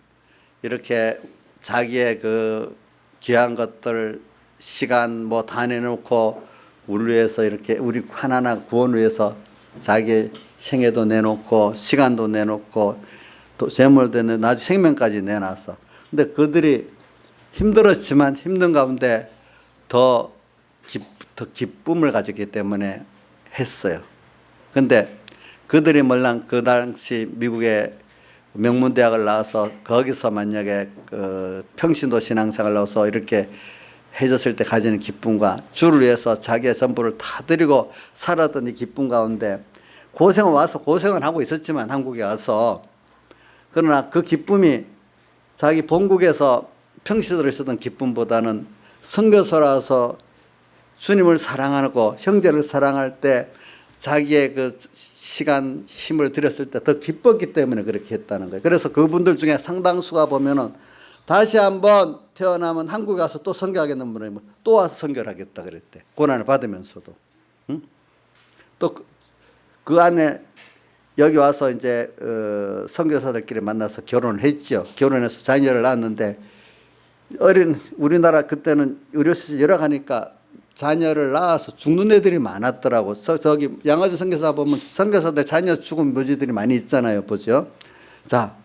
이렇게 자기의 그 귀한 것들 시간 뭐 다 내놓고 우리 위해서 이렇게 우리 하나하나 구원 위해서 자기 생애도 내놓고 시간도 내놓고 또 재물도 내놓고 나중에 생명까지 내놨어. 근데 그들이 힘들었지만 힘든 가운데 더 기쁨을 가졌기 때문에 했어요. 근데 그들이 몰랑 그 당시 미국의 명문대학을 나와서 거기서 만약에 그 평신도 신앙생활을 나와서 이렇게 해줬을 때 가지는 기쁨과 주를 위해서 자기의 전부를 다 드리고 살았던 이 기쁨 가운데 고생을 하고 있었지만 한국에 와서, 그러나 그 기쁨이 자기 본국에서 평시들을 있었던 기쁨보다는 선교사라서 주님을 사랑하고 형제를 사랑할 때 자기의 그 시간 힘을 들였을 때 더 기뻤기 때문에 그렇게 했다는 거예요. 그래서 그분들 중에 상당수가 보면은 다시 한번 태어나면 한국에 가서 또 선교하겠는 분이 또 와서 선교를 하겠다 그랬대. 고난을 받으면서도. 응? 또 그 안에 여기 와서 이제 선교사들끼리 만나서 결혼을 했죠. 결혼해서 자녀를 낳았는데 우리나라 그때는 의료시설 여러 가니까 자녀를 낳아서 죽는 애들이 많았더라고. 저기 양아지 선교사 보면 선교사들 자녀 죽은 묘지들이 많이 있잖아요. 보죠. 자,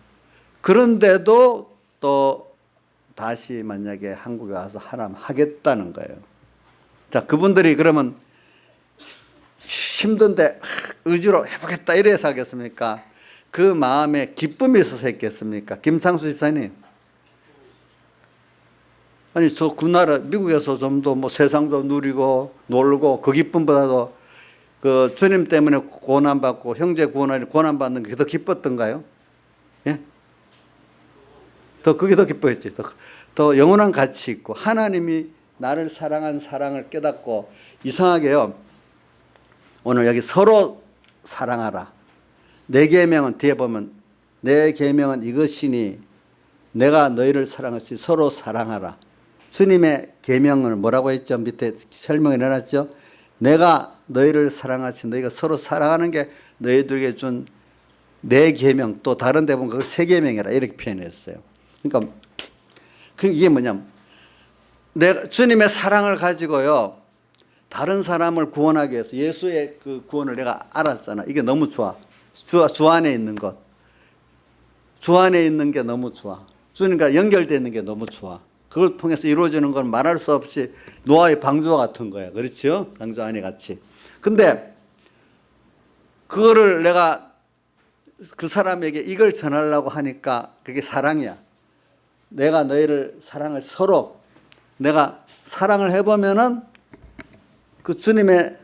그런데도 또 다시 만약에 한국에 와서 하겠다는 거예요. 자, 그분들이 그러면 힘든데 의지로 해보겠다 이래서 하겠습니까? 그 마음에 기쁨이 있어서 했겠습니까? 김창수 집사님. 아니 저 그 나라 미국에서 좀 더 뭐 세상도 누리고 놀고 그 기쁨보다도 그 주님 때문에 고난받고 형제 고난받는 게 더 기뻤던가요? 예? 그게 더 기뻐했지. 더 영원한 가치 있고 하나님이 나를 사랑한 사랑을 깨닫고. 이상하게요, 오늘 여기 서로 사랑하라. 내 계명은 뒤에 보면 내 계명은 이것이니 내가 너희를 사랑하시 서로 사랑하라. 주님의 계명을 뭐라고 했죠? 밑에 설명해 내놨죠? 내가 너희를 사랑하시 너희가 서로 사랑하는 게 너희들에게 준 내 계명, 또 다른 데 보면 그걸 새 계명이라 이렇게 표현했어요. 그러니까 이게 뭐냐면 내가 주님의 사랑을 가지고요, 다른 사람을 구원하기 위해서 예수의 그 구원을 내가 알았잖아. 이게 너무 좋아. 주 안에 있는 것. 주 안에 있는 게 너무 좋아. 주님과 연결되어 있는 게 너무 좋아. 그걸 통해서 이루어지는 건 말할 수 없이 노아의 방주와 같은 거야. 그렇죠? 방주 안에 같이. 근데 그거를 내가 그 사람에게 이걸 전하려고 하니까 그게 사랑이야. 내가 너희를 사랑을 서로 내가 사랑을 해보면은 그 주님의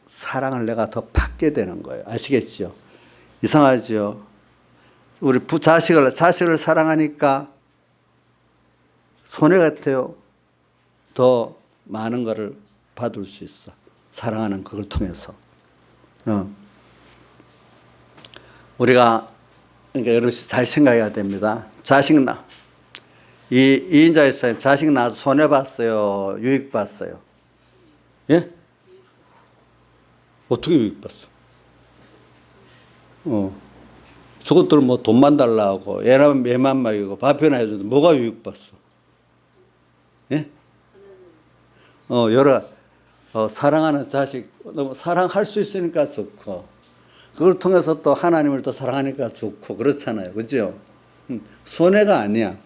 사랑을 내가 더 받게 되는 거예요. 아시겠죠? 이상하죠? 우리 자식을 사랑하니까 손해 같아요. 더 많은 것을 받을 수 있어. 사랑하는 그걸 통해서. 우리가 그러니까 여러분 잘 생각해야 됩니다. 자식 이인자 집사님 자식 낳아서 손해 봤어요? 유익 봤어요? 예? 어떻게 유익 봤어? 저것들 뭐 돈만 달라고 애만 먹이고 밥이나 해줘도 뭐가 유익 봤어? 예? 사랑하는 자식 너무 사랑할 수 있으니까 좋고 그걸 통해서 또 하나님을 더 사랑하니까 좋고 그렇잖아요. 그죠? 손해가 아니야.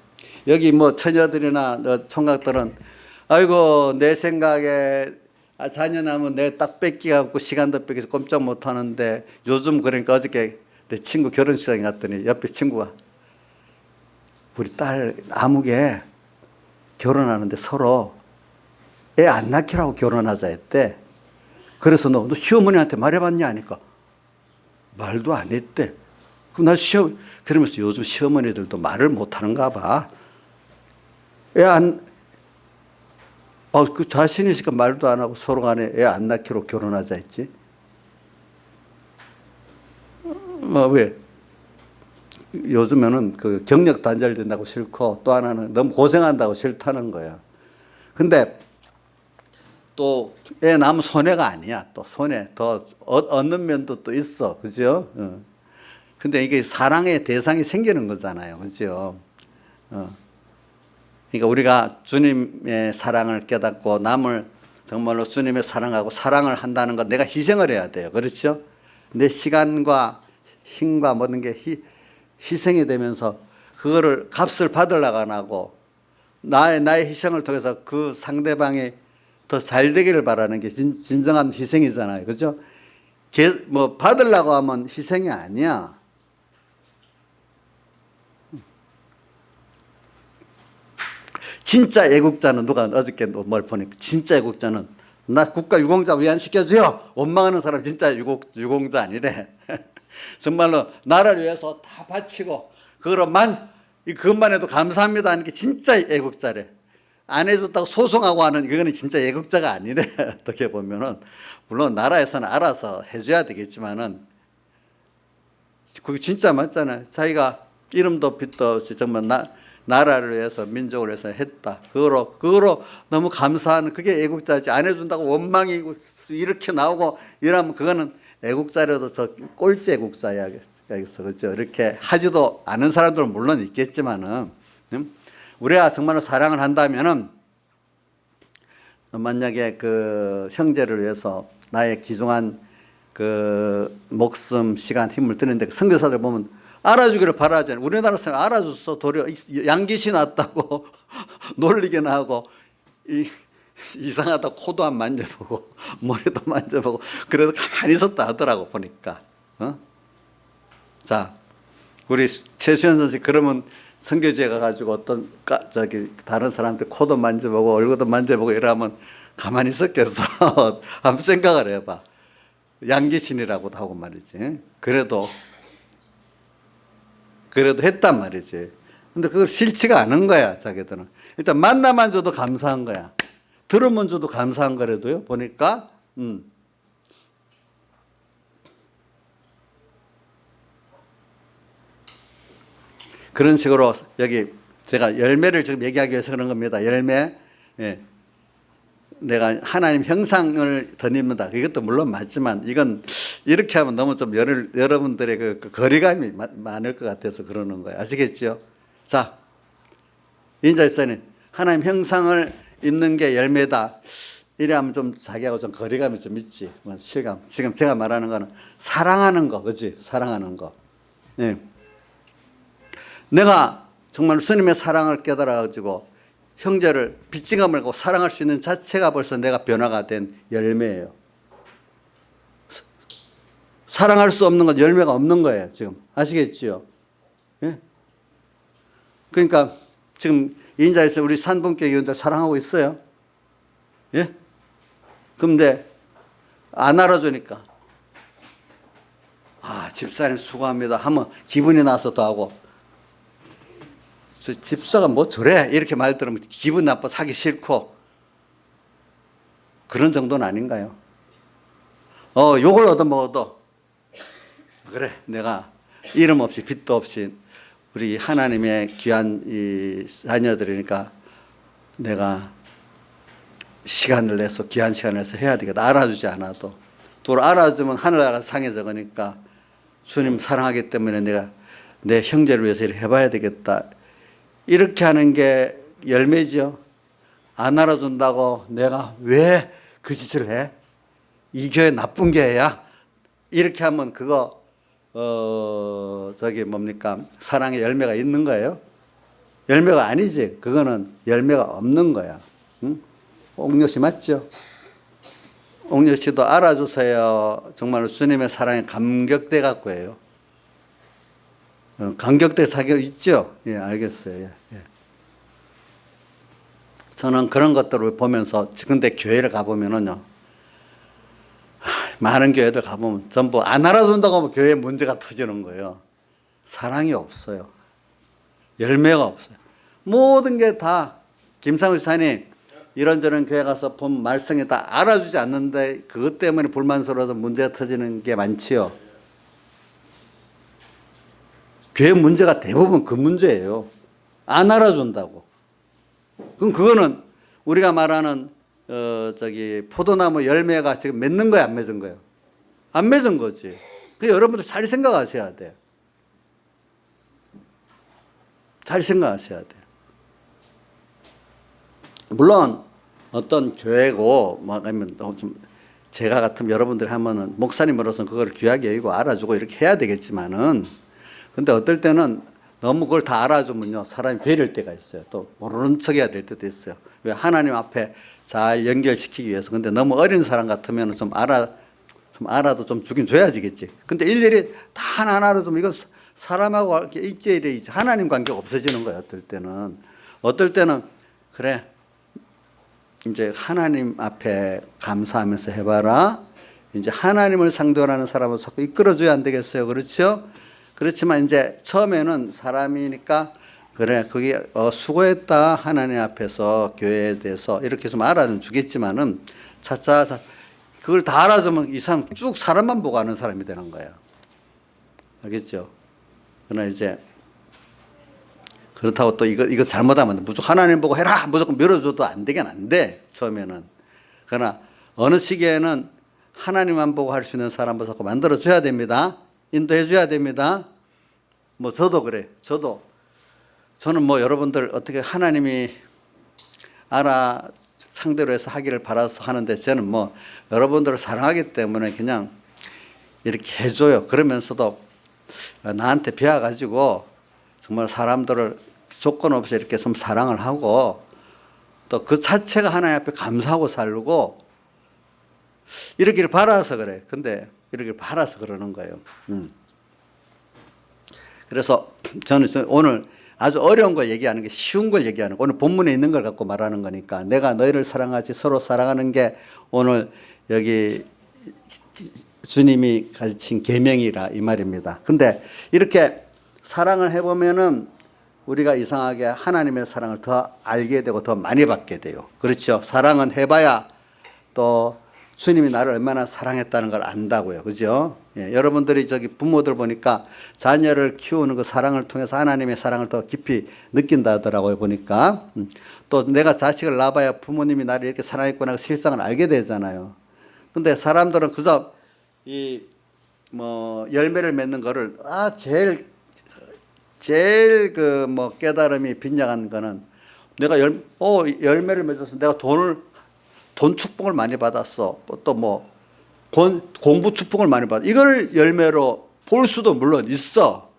여기 뭐 처녀들이나 총각들은 아이고 내 생각에 자녀 나면 내 딱 뺏기갖고 시간도 뺏겨서 꼼짝 못 하는데 요즘 그러니까 어저께 내 친구 결혼식장에 갔더니 옆에 친구가 우리 딸 아무개 결혼하는데 서로 애 안 낳기라고 결혼하자 했대. 그래서 너 시어머니한테 말해봤냐 하니까 말도 안 했대. 그럼 그러면서 요즘 시어머니들도 말을 못하는가 봐. 그 자신이 있으니까 말도 안 하고 서로 간에 애 안 낳기로 결혼하자 했지. 왜? 요즘에는 그 경력 단절된다고 싫고 또 하나는 너무 고생한다고 싫다는 거야. 근데 또 애 낳으면 손해가 아니야. 또 손해 더 얻는 면도 또 있어. 그죠? 근데 이게 사랑의 대상이 생기는 거잖아요. 그죠? 그러니까 우리가 주님의 사랑을 깨닫고 남을 정말로 주님의 사랑하고 사랑을 한다는 건 내가 희생을 해야 돼요. 그렇죠? 내 시간과 힘과 모든 게 희생이 되면서 그거를 값을 받으려고 안 하고 나의 희생을 통해서 그 상대방이 더 잘 되기를 바라는 게 진정한 희생이잖아요. 그죠? 뭐 받으려고 하면 희생이 아니야. 진짜 애국자는 누가 어저께 뭘 보니까 진짜 애국자는 나 국가 유공자 왜 안 시켜줘요? 원망하는 사람 진짜 유공자 아니래. 정말로 나라를 위해서 다 바치고 그것만 해도 감사합니다 하는 게 진짜 애국자래. 안 해줬다고 소송하고 하는 그거는 진짜 애국자가 아니래. 어떻게 보면은 물론 나라에서는 알아서 해줘야 되겠지만은 그게 진짜 맞잖아요. 자기가 이름도 빛도 없이 정말 나라를 위해서 민족을 위해서 했다. 그거로 너무 감사하는 그게 애국자지. 안 해준다고 원망이 이렇게 나오고 이러면 그거는 애국자라도 저 꼴찌 애국자야. 그렇죠. 이렇게 하지도 않은 사람들은 물론 있겠지만은 우리가 정말로 사랑을 한다면은 만약에 그 형제를 위해서 나의 귀중한 그 목숨, 시간, 힘을 드는데 선교사들 보면 알아주기를 바라잖아요. 우리나라 사람 알아줬어. 도리어 양귀신 왔다고 놀리기나 하고 이상하다 코도 안 만져보고 머리도 만져보고 그래도 가만히 있었다 하더라고 보니까. 자, 우리 최수현 선생 그러면 선교지에 가가지고 어떤 다른 사람들 코도 만져보고 얼굴도 만져보고 이러면 가만히 있었겠어. 한번 생각을 해봐. 양귀신이라고도 하고 말이지. 그래도 했단 말이지. 근데 그걸 싫지가 않은 거야, 자기들은. 일단 만나만 줘도 감사한 거야. 들으면 줘도 감사한 거라도요, 보니까. 그런 식으로 여기 제가 열매를 지금 얘기하기 위해서 그런 겁니다. 열매. 예. 내가 하나님 형상을 덧입는다. 이것도 물론 맞지만 이건 이렇게 하면 너무 좀 여러분들의 그 거리감이 많을 것 같아서 그러는 거예요. 아시겠죠? 자, 인자 집사님, 하나님 형상을 입는 게 열매다. 이래하면 좀 자기하고 좀 거리감이 좀 있지. 뭐 실감. 지금 제가 말하는 거는 사랑하는 거, 그지? 사랑하는 거. 예. 내가 정말 스님의 사랑을 깨달아가지고 형제를 빚지감을 갖고 사랑할 수 있는 자체가 벌써 내가 변화가 된 열매예요. 사랑할 수 없는 건 열매가 없는 거예요. 지금 아시겠지요? 예? 그러니까 지금 인자에서 우리 산본교 의원들 사랑하고 있어요. 예? 근데 안 알아주니까 집사님 수고합니다 하면 기분이 나서 더 하고, 저 집사가 뭐 저래 이렇게 말 들으면 기분 나빠서 하기 싫고, 그런 정도는 아닌가요? 욕을 얻어먹어도 그래, 내가 이름 없이 빚도 없이 우리 하나님의 귀한 이 자녀들이니까 내가 시간을 내서, 귀한 시간을 내서 해야 되겠다. 알아주지 않아도. 또 알아주면 하늘나라가 상해져. 그러니까 주님 사랑하기 때문에 내가 내 형제를 위해서 이렇게 해봐야 되겠다. 이렇게 하는 게 열매지요. 안 알아준다고 내가 왜 그 짓을 해? 이 교회 나쁜 교회야? 이렇게 하면 그거 뭡니까? 사랑의 열매가 있는 거예요? 열매가 아니지. 그거는 열매가 없는 거야. 응? 옥녀 씨 맞죠? 옥녀 씨도 알아주세요. 정말 주님의 사랑에 감격돼 갖고 해요. 감격돼 사격 있죠? 예, 알겠어요. 예. 저는 그런 것들을 보면서, 근데 교회를 가보면은요, 많은 교회들 가보면 전부 안 알아준다고 하면 교회에 문제가 터지는 거예요. 사랑이 없어요. 열매가 없어요. 모든 게 다, 김상우 지사님, 이런저런 교회 가서 본 말씀이 다 알아주지 않는데 그것 때문에 불만스러워서 문제가 터지는 게 많지요. 교회 문제가 대부분 그 문제예요. 안 알아준다고. 그럼 그거는 우리가 말하는 포도나무 열매가 지금 맺는 거야, 안 맺은 거예요? 안 맺은 거지. 그래서 여러분들 잘 생각하셔야 돼. 잘 생각하셔야 돼. 물론 어떤 교회고 뭐 아니면 좀 제가 같으면 여러분들 하면은 목사님으로서 그걸 귀하게 여기고 알아주고 이렇게 해야 되겠지만은, 근데 어떨 때는 너무 그걸 다 알아주면요 사람이 배릴 때가 있어요. 또 모르는 척해야 될 때도 있어요. 왜? 하나님 앞에 잘 연결시키기 위해서. 근데 너무 어린 사람 같으면 좀 알아도 좀 주긴 줘야지겠지. 근데 일일이 다 안 알아주면 이건 사람하고 일제일에 하나님 관계가 없어지는 거예요. 어떨 때는 그래, 이제 하나님 앞에 감사하면서 해봐라. 이제 하나님을 상대로 하는 사람을 자꾸 이끌어줘야 안 되겠어요. 그렇죠? 그렇지만 이제 처음에는 사람이니까 그래, 그게 수고했다. 하나님 앞에서 교회에 대해서 이렇게 좀 알아주겠지만은 차차 그걸 다 알아주면 이 사람 쭉 사람만 보고 아는 사람이 되는 거예요. 알겠죠? 그러나 이제 그렇다고 또 이거 잘못하면 무조건 하나님 보고 해라 무조건 밀어줘도 안 되긴 안 돼, 처음에는. 그러나 어느 시기에는 하나님만 보고 할 수 있는 사람을 자꾸 만들어줘야 됩니다. 인도해줘야 됩니다. 뭐 저도 그래. 저는 뭐 여러분들 어떻게 하나님이 상대로 해서 하기를 바라서 하는데, 저는 뭐 여러분들을 사랑하기 때문에 그냥 이렇게 해줘요. 그러면서도 나한테 배워가지고 정말 사람들을 조건 없이 이렇게 좀 사랑을 하고, 또 그 자체가 하나님 앞에 감사하고 살고 이러기를 바라서 그래. 근데 이러기를 바라서 그러는 거예요. 그래서 저는 오늘 아주 어려운 걸 얘기하는 게 쉬운 걸 얘기하는 거. 오늘 본문에 있는 걸 갖고 말하는 거니까. 내가 너희를 사랑하지 서로 사랑하는 게 오늘 여기 주님이 가르친 계명이라 이 말입니다. 근데 이렇게 사랑을 해보면은 우리가 이상하게 하나님의 사랑을 더 알게 되고 더 많이 받게 돼요. 그렇죠? 사랑은 해봐야 또 주님이 나를 얼마나 사랑했다는 걸 안다고요. 그죠? 예, 여러분들이 부모들 보니까 자녀를 키우는 그 사랑을 통해서 하나님의 사랑을 더 깊이 느낀다 하더라고요. 보니까. 또 내가 자식을 낳아봐야 부모님이 나를 이렇게 사랑했구나 그 실상을 알게 되잖아요. 근데 사람들은 그저 열매를 맺는 거를 제일 깨달음이 빈약한 거는 내가 열매를 맺어서 내가 돈을 돈 축복을 많이 받았어. 또 뭐 공부 축복을 많이 받았어. 이걸 열매로 볼 수도 물론 있어.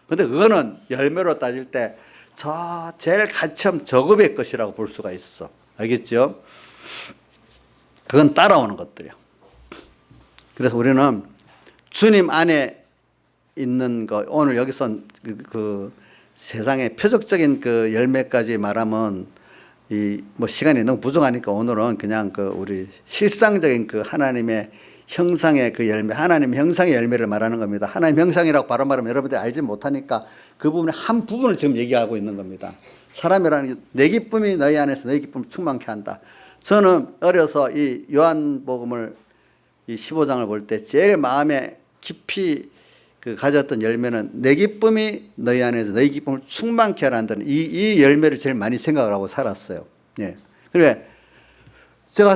근데 그거는 열매로 따질 때 저 제일 가치없는 저급의 것이라고 볼 수가 있어. 알겠죠? 그건 따라오는 것들이야. 그래서 우리는 주님 안에 있는 거, 오늘 여기서 그 세상의 표적적인 그 열매까지 말하면 이 뭐 시간이 너무 부족하니까 오늘은 그냥 그 우리 실상적인 그 하나님의 형상의 그 열매, 하나님 형상의 열매를 말하는 겁니다. 하나님 형상이라고 바로 말하면 여러분들이 알지 못하니까 그 부분의 한 부분을 지금 얘기하고 있는 겁니다. 사람이라는 게 내 기쁨이 너희 안에서 너희 기쁨을 충만케 한다. 저는 어려서 이 요한복음을 이 15장을 볼 때 제일 마음에 깊이 그 가졌던 열매는 내 기쁨이 너희 안에서 너희 기쁨을 충만케 하라는 이 열매를 제일 많이 생각을 하고 살았어요. 예. 그래 제가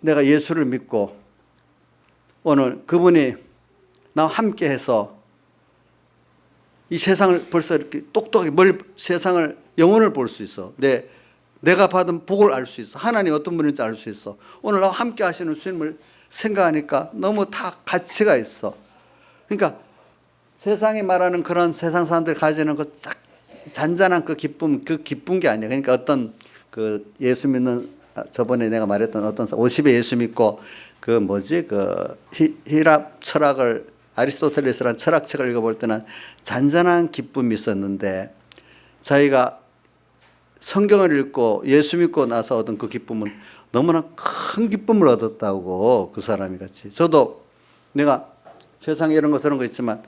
내가 예수를 믿고 오늘 그분이 나와 함께 해서 이 세상을 벌써 이렇게 똑똑하게 세상을 영혼을 볼 수 있어. 내가 받은 복을 알 수 있어. 하나님 어떤 분인지 알 수 있어. 오늘 나와 함께 하시는 주님을 생각하니까 너무 다 가치가 있어. 그러니까 세상이 말하는 그런 세상 사람들이 가지는 그 잔잔한 그 기쁨, 그 기쁜 게 아니야. 그러니까 어떤 그 예수 믿는 저번에 내가 말했던 어떤 50에 예수 믿고 그 뭐지 그 히랍 철학을 아리스토텔레스라는 철학책을 읽어볼 때는 잔잔한 기쁨이 있었는데 저희가 성경을 읽고 예수 믿고 나서 얻은 그 기쁨은 너무나 큰 기쁨을 얻었다고 그 사람이 같이. 저도 내가 세상에 이런 거 저런 거 있지만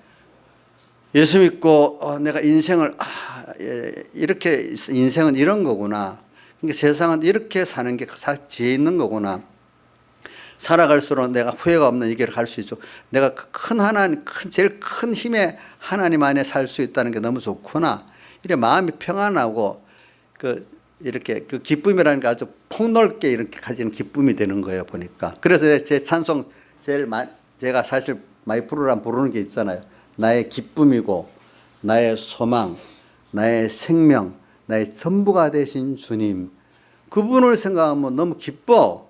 예수 믿고 내가 인생을 이렇게 인생은 이런 거구나. 그러니까 세상은 이렇게 사는 게 지혜 있는 거구나. 살아갈수록 내가 후회가 없는 이 길을 갈 수 있죠. 내가 큰 하나님, 제일 큰 힘의 하나님 안에 살 수 있다는 게 너무 좋구나. 이래 마음이 평안하고 이렇게 그 기쁨이라는 게 아주 폭넓게 이렇게 가지는 기쁨이 되는 거예요, 보니까. 그래서 제 찬송 제가 사실 많이 부르는 게 있잖아요. 나의 기쁨이고, 나의 소망, 나의 생명, 나의 전부가 되신 주님. 그분을 생각하면 너무 기뻐.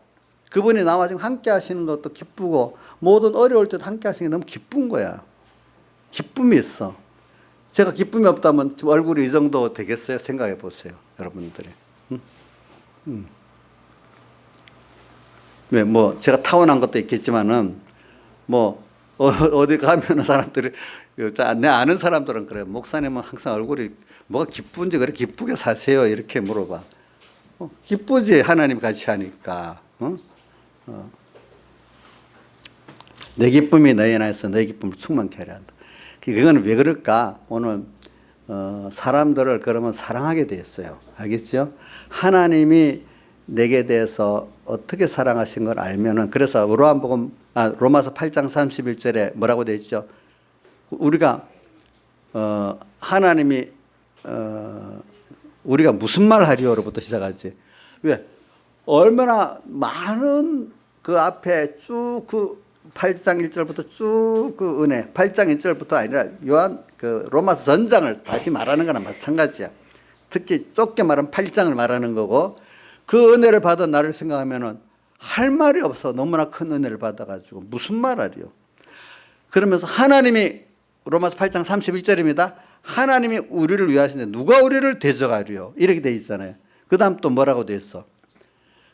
그분이 나와 지금 함께 하시는 것도 기쁘고, 모든 어려울 때도 함께 하시는 게 너무 기쁜 거야. 기쁨이 있어. 제가 기쁨이 없다면 얼굴이 이 정도 되겠어요? 생각해 보세요, 여러분들이. 왜, 뭐, 제가 타고난 것도 있겠지만은, 뭐, 어디 가면은 사람들이, 내 아는 사람들은 그래요. 목사님은 항상 얼굴이 뭐가 기쁜지 그래 기쁘게 사세요. 이렇게 물어봐. 기쁘지, 하나님 같이 하니까. 내 기쁨이 너희 안에서 너희 기쁨을 충만케 하려 한다. 그거는 왜 그럴까? 오늘 사람들을 그러면 사랑하게 되었어요. 알겠죠? 하나님이 내게 대해서 어떻게 사랑하신 걸 알면은, 그래서 로마서 8장 31절에 뭐라고 되어 있죠? 우리가 하나님이 우리가 무슨 말 하리오로부터 시작하지. 왜? 얼마나 많은 그 앞에 쭉 그 8장 1절부터 쭉 그 은혜, 8장 1절부터 아니라 로마서 전장을 다시 말하는 거나 마찬가지야. 특히 좁게 말하면 8장을 말하는 거고, 그 은혜를 받은 나를 생각하면은 할 말이 없어. 너무나 큰 은혜를 받아가지고 무슨 말 하리요. 그러면서 하나님이 로마서 8장 31절입니다. 하나님이 우리를 위하시는데 누가 우리를 대적하리요. 이렇게 돼 있잖아요. 그 다음 또 뭐라고 돼 있어.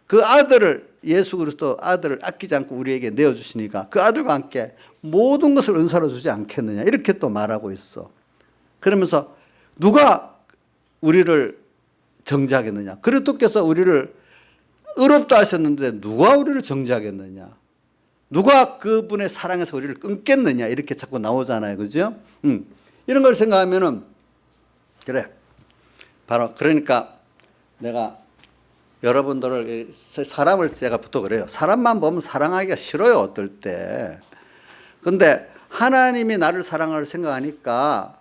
그 아들을, 예수 그리스도 아들을 아끼지 않고 우리에게 내어주시니까 그 아들과 함께 모든 것을 은사로 주지 않겠느냐. 이렇게 또 말하고 있어. 그러면서 누가 우리를 정죄하겠느냐. 그리스도께서 우리를 의롭다 하셨는데 누가 우리를 정죄하겠느냐. 누가 그분의 사랑에서 우리를 끊겠느냐. 이렇게 자꾸 나오잖아요. 그죠? 이런 걸 생각하면은, 그래. 바로, 그러니까 내가 여러분들을, 사람을 제가 부터 그래요. 사람만 보면 사랑하기가 싫어요. 어떨 때. 근데 하나님이 나를 사랑을 생각하니까,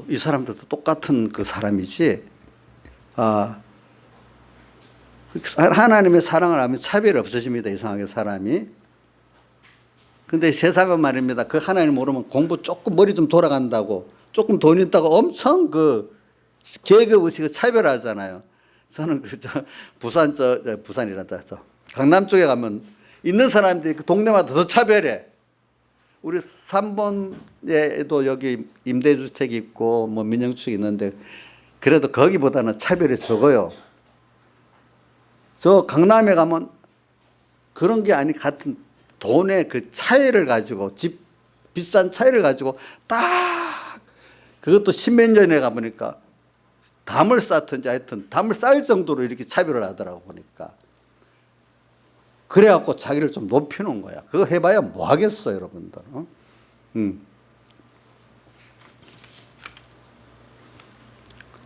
이 사람들도 똑같은 그 사람이지. 하나님의 사랑을 하면 차별이 없어집니다. 이상하게 사람이. 근데 세상은 말입니다. 그 하나님 모르면 공부 조금 머리 좀 돌아간다고, 조금 돈 있다고 엄청 그 계급 의식을 차별하잖아요. 저는 부산이란다. 강남 쪽에 가면 있는 사람들이 그 동네마다 더 차별해. 우리 3번에도 여기 임대주택이 있고 뭐 민영주택이 있는데 그래도 거기보다는 차별이 적어요. 저 강남에 가면 그런 게 아니 같은 돈의 그 차이를 가지고 집 비싼 차이를 가지고 딱 그것도 십몇 년에 가보니까 담을 쌓든지 하여튼 담을 쌓을 정도로 이렇게 차별을 하더라고 보니까. 그래갖고 자기를 좀 높이는 거야. 그거 해봐야 뭐 하겠어 여러분들.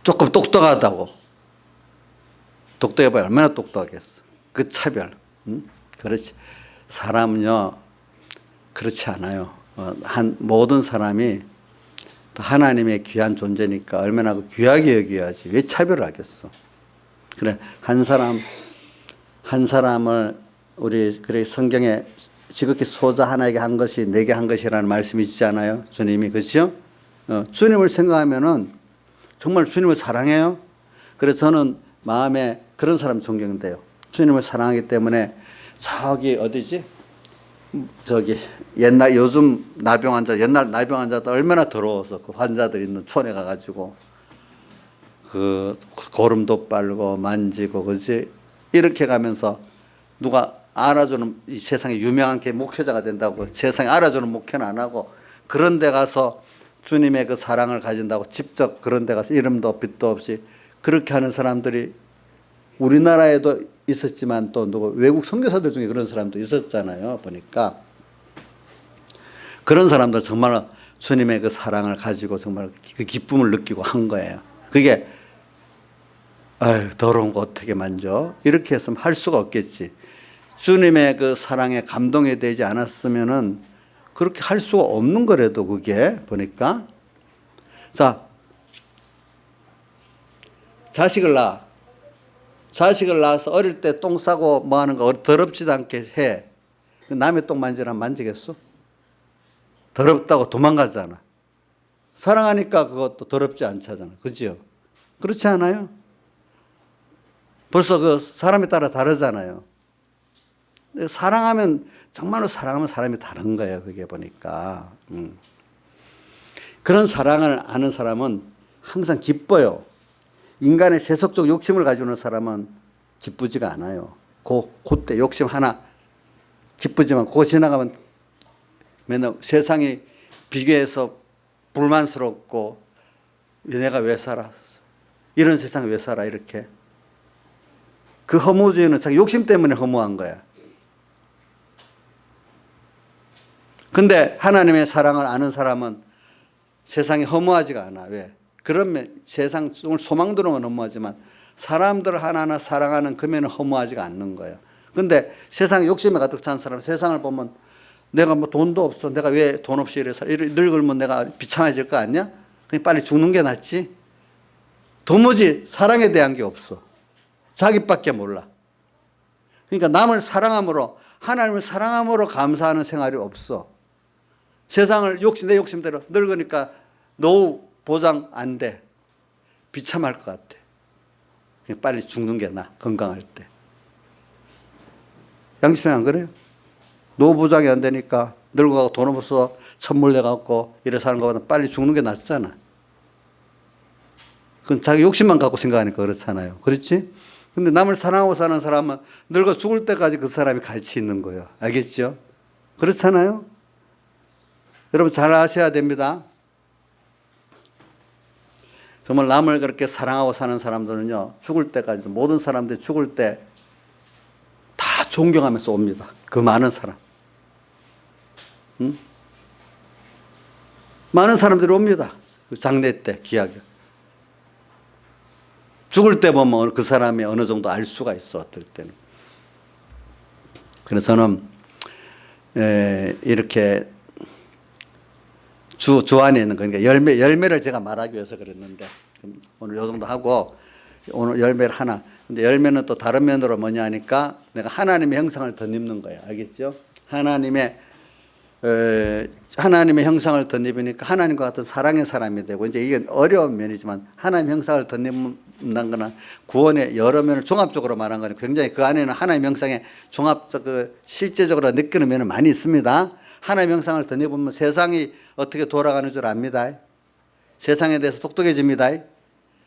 조금 똑똑하다고. 똑똑해봐야 얼마나 똑똑하겠어. 그 차별. 그렇지. 사람은요 그렇지 않아요. 모든 사람이 하나님의 귀한 존재니까 얼마나 귀하게 여겨야지. 왜 차별을 하겠어. 그래 한 사람을 우리 그래 성경에 지극히 소자 하나에게 한 것이 내게 한 것이라는 말씀이 있지 않아요? 주님이 그렇죠? 주님을 생각하면은 정말 주님을 사랑해요. 그래서 저는 마음에 그런 사람 존경돼요. 주님을 사랑하기 때문에 저기 어디지? 저기 옛날 요즘 나병 환자 옛날 나병 환자들 얼마나 더러워서 그 환자들 있는 촌에 가가지고 그 고름도 빨고 만지고 그지 이렇게 가면서 누가 알아주는 이 세상에 유명한 게 목회자가 된다고 세상에 알아주는 목회는 안 하고 그런 데 가서 주님의 그 사랑을 가진다고 직접 그런 데 가서 이름도 빛도 없이 그렇게 하는 사람들이 우리나라에도 있었지만 또 누구 외국 선교사들 중에 그런 사람도 있었잖아요. 보니까 그런 사람들 정말 주님의 그 사랑을 가지고 정말 그 기쁨을 느끼고 한 거예요. 그게 아유 더러운 거 어떻게 만져? 이렇게 했으면 할 수가 없겠지. 주님의 그 사랑에 감동이 되지 않았으면은 그렇게 할 수가 없는 거래도 그게 보니까 자 자식을 낳아서 어릴 때 똥 싸고 뭐 하는 거 더럽지도 않게 해. 남의 똥 만지라면 만지겠어? 더럽다고 도망가잖아. 사랑하니까 그것도 더럽지 않잖아. 그죠? 그렇지 않아요? 벌써 그 사람에 따라 다르잖아요. 사랑하면 정말로 사랑하면 사람이 다른 거예요. 그게 보니까. 그런 사랑을 아는 사람은 항상 기뻐요. 인간의 세속적 욕심을 가지고 있는 사람은 기쁘지가 않아요. 그때 욕심 하나 기쁘지만 그거 지나가면 맨날 세상이 비교해서 불만스럽고 내가 왜 살아? 이런 세상에 왜 살아? 이렇게. 그 허무주의는 자기 욕심 때문에 허무한 거야. 근데 하나님의 사랑을 아는 사람은 세상이 허무하지가 않아. 왜? 그러면 세상을 소망들어만 허무하지만 사람들을 하나하나 사랑하는 그면은 허무하지가 않는 거예요. 근데 세상에 욕심에 가득 찬 사람은 세상을 보면 내가 뭐 돈도 없어. 내가 왜 돈 없이 이래서 늙으면 내가 비참해질 거 아니야? 그냥 빨리 죽는 게 낫지. 도무지 사랑에 대한 게 없어. 자기밖에 몰라. 그러니까 남을 사랑함으로 하나님을 사랑함으로 감사하는 생활이 없어. 세상을 내 욕심대로 늙으니까 노후 보장 안 돼. 비참할 것 같아. 그냥 빨리 죽는 게 나아. 건강할 때. 양심이 안 그래요? 노후 보장이 안 되니까 늙어가고 돈 없어 선물 내갖고 이래 사는 것보다 빨리 죽는 게 낫잖아. 그건 자기 욕심만 갖고 생각하니까 그렇잖아요. 그렇지? 근데 남을 사랑하고 사는 사람은 늙어 죽을 때까지 그 사람이 가치 있는 거예요. 알겠죠? 그렇잖아요? 여러분 잘 아셔야 됩니다. 정말 남을 그렇게 사랑하고 사는 사람들은요, 죽을 때까지도 모든 사람들이 죽을 때 다 존경하면서 옵니다. 그 많은 사람. 많은 사람들이 옵니다. 그 장례 때 귀하게. 죽을 때 보면 그 사람이 어느 정도 알 수가 있어. 어떨 때는. 그래서 저는 이렇게 주 안에 있는 거니까 열매를 제가 말하기 위해서 그랬는데 오늘 요 정도 하고 오늘 열매를 하나. 근데 열매는 또 다른 면으로 뭐냐 하니까 내가 하나님의 형상을 덧입는 거예요. 알겠죠? 하나님의 형상을 덧입으니까 하나님과 같은 사랑의 사람이 되고 이제 이게 어려운 면이지만 하나님의 형상을 만난 거나 구원의 여러 면을 종합적으로 말한 거는 굉장히 그 안에는 하나님의 명상의 종합적 실제적으로 느끼는 면은 많이 있습니다. 하나님의 명상을 덧내보면 세상이 어떻게 돌아가는 줄 압니다. 세상에 대해서 똑똑해집니다.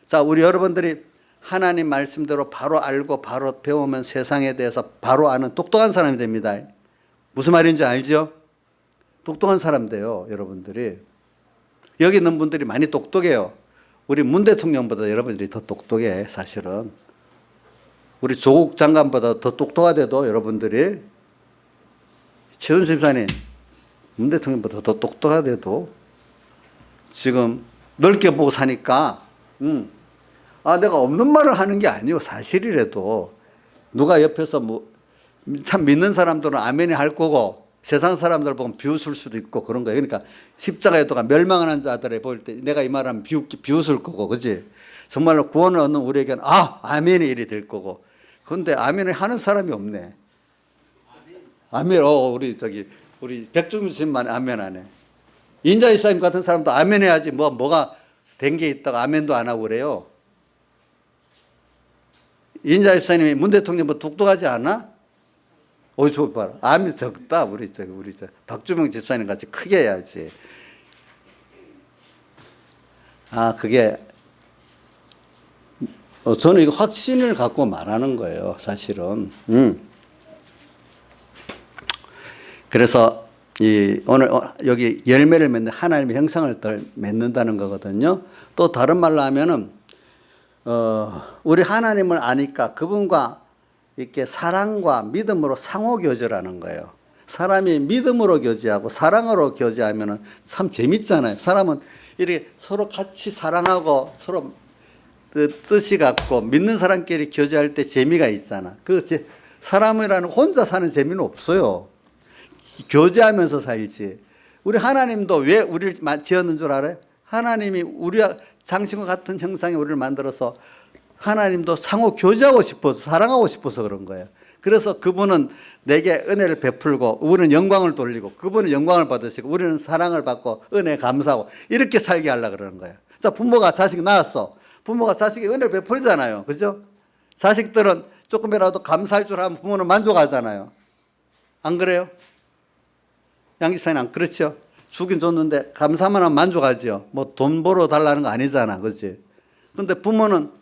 자, 우리 여러분들이 하나님 말씀대로 바로 알고 바로 배우면 세상에 대해서 바로 아는 똑똑한 사람이 됩니다. 무슨 말인지 알죠? 똑똑한 사람 돼요, 여러분들이. 여기 있는 분들이 많이 똑똑해요. 우리 문 대통령보다 여러분들이 더 똑똑해, 사실은. 우리 조국 장관보다 더 똑똑하대도 여러분들이. 최은수 집사님, 문 대통령보다 더 똑똑하대도 지금 넓게 보고 사니까, 내가 없는 말을 하는 게 아니에요. 사실이라도. 누가 옆에서 참 믿는 사람들은 아멘이 할 거고, 세상 사람들 보면 비웃을 수도 있고 그런 거예요. 그러니까 십자가에 도가 멸망하는 자들을 볼 때 내가 이 말하면 비웃을 거고, 그지? 정말로 구원을 얻는 우리에게는 아멘이 일이 될 거고. 그런데 아멘을 하는 사람이 없네. 아멘. 우리 백종민 스님만 아멘 안 해. 인자 이사님 같은 사람도 아멘 해야지 뭐가 된 게 있다고 아멘도 안 하고 그래요. 인자 이사님이 문 대통령보다 똑똑하지 않아? 저거 봐라. 아멘 적다. 우리 박주명 집사님 같이 크게 해야지. 그게 저는 이거 확신을 갖고 말하는 거예요, 사실은. 그래서 오늘 여기 열매를 맺는 하나님의 형상을 맺는다는 거거든요. 또 다른 말로 하면은 우리 하나님을 아니까 그분과 이렇게 사랑과 믿음으로 상호 교제라는 거예요. 사람이 믿음으로 교제하고 사랑으로 교제하면은 참 재밌잖아요. 사람은 이렇게 서로 같이 사랑하고 서로 뜻이 같고 믿는 사람끼리 교제할 때 재미가 있잖아. 사람이라는 혼자 사는 재미는 없어요. 교제하면서 살지. 우리 하나님도 왜 우리를 지었는 줄 알아요? 하나님이 우리와 장신과 같은 형상의 우리를 만들어서 하나님도 상호 교제하고 싶어서 사랑하고 싶어서 그런 거예요. 그래서 그분은 내게 은혜를 베풀고 우리는 영광을 돌리고 그분은 영광을 받으시고 우리는 사랑을 받고 은혜에 감사하고 이렇게 살게 하려고 그러는 거예요. 자, 부모가 자식 낳았어. 부모가 자식에 은혜를 베풀잖아요. 그죠? 자식들은 조금이라도 감사할 줄 알면 부모는 만족하잖아요. 안 그래요? 양기사님 안 그렇죠? 주긴 줬는데 감사만 하면 만족하죠. 돈 벌어 달라는 거 아니잖아. 그렇지? 그런데 부모는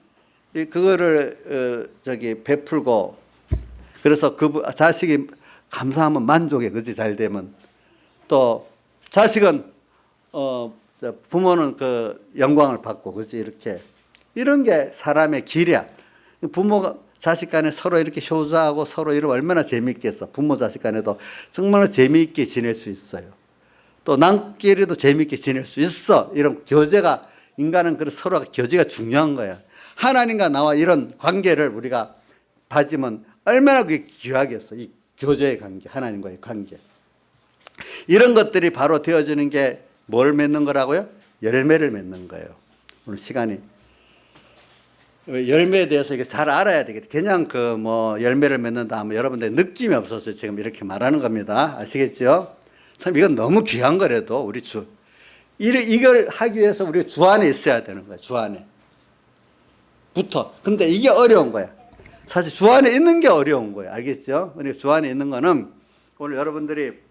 그거를 베풀고 그래서 자식이 감사하면 만족해. 그렇지? 잘 되면. 또 자식은 부모는 영광을 받고 그렇지? 이렇게. 이런 게 사람의 길이야. 부모가 자식 간에 서로 이렇게 효자하고 서로 이러면 얼마나 재미있겠어. 부모 자식 간에도 정말 재미있게 지낼 수 있어요. 또 남끼리도 재미있게 지낼 수 있어. 이런 교제가 인간은 서로 교제가 중요한 거야. 하나님과 나와 이런 관계를 우리가 가지면 얼마나 그게 귀하겠어. 이 교제의 관계, 하나님과의 관계. 이런 것들이 바로 되어지는 게 뭘 맺는 거라고요? 열매를 맺는 거예요. 오늘 시간이. 열매에 대해서 이게 잘 알아야 되겠다. 그냥 열매를 맺는다 하면 여러분들 느낌이 없어서 지금 이렇게 말하는 겁니다. 아시겠죠? 참 이건 너무 귀한 거라도 이걸 하기 위해서 우리가 주 안에 있어야 되는 거야. 주 안에. 근데 이게 어려운 거야. 사실 주 안에 있는 게 어려운 거예요. 알겠죠? 주 안에 있는 거는 오늘 여러분들이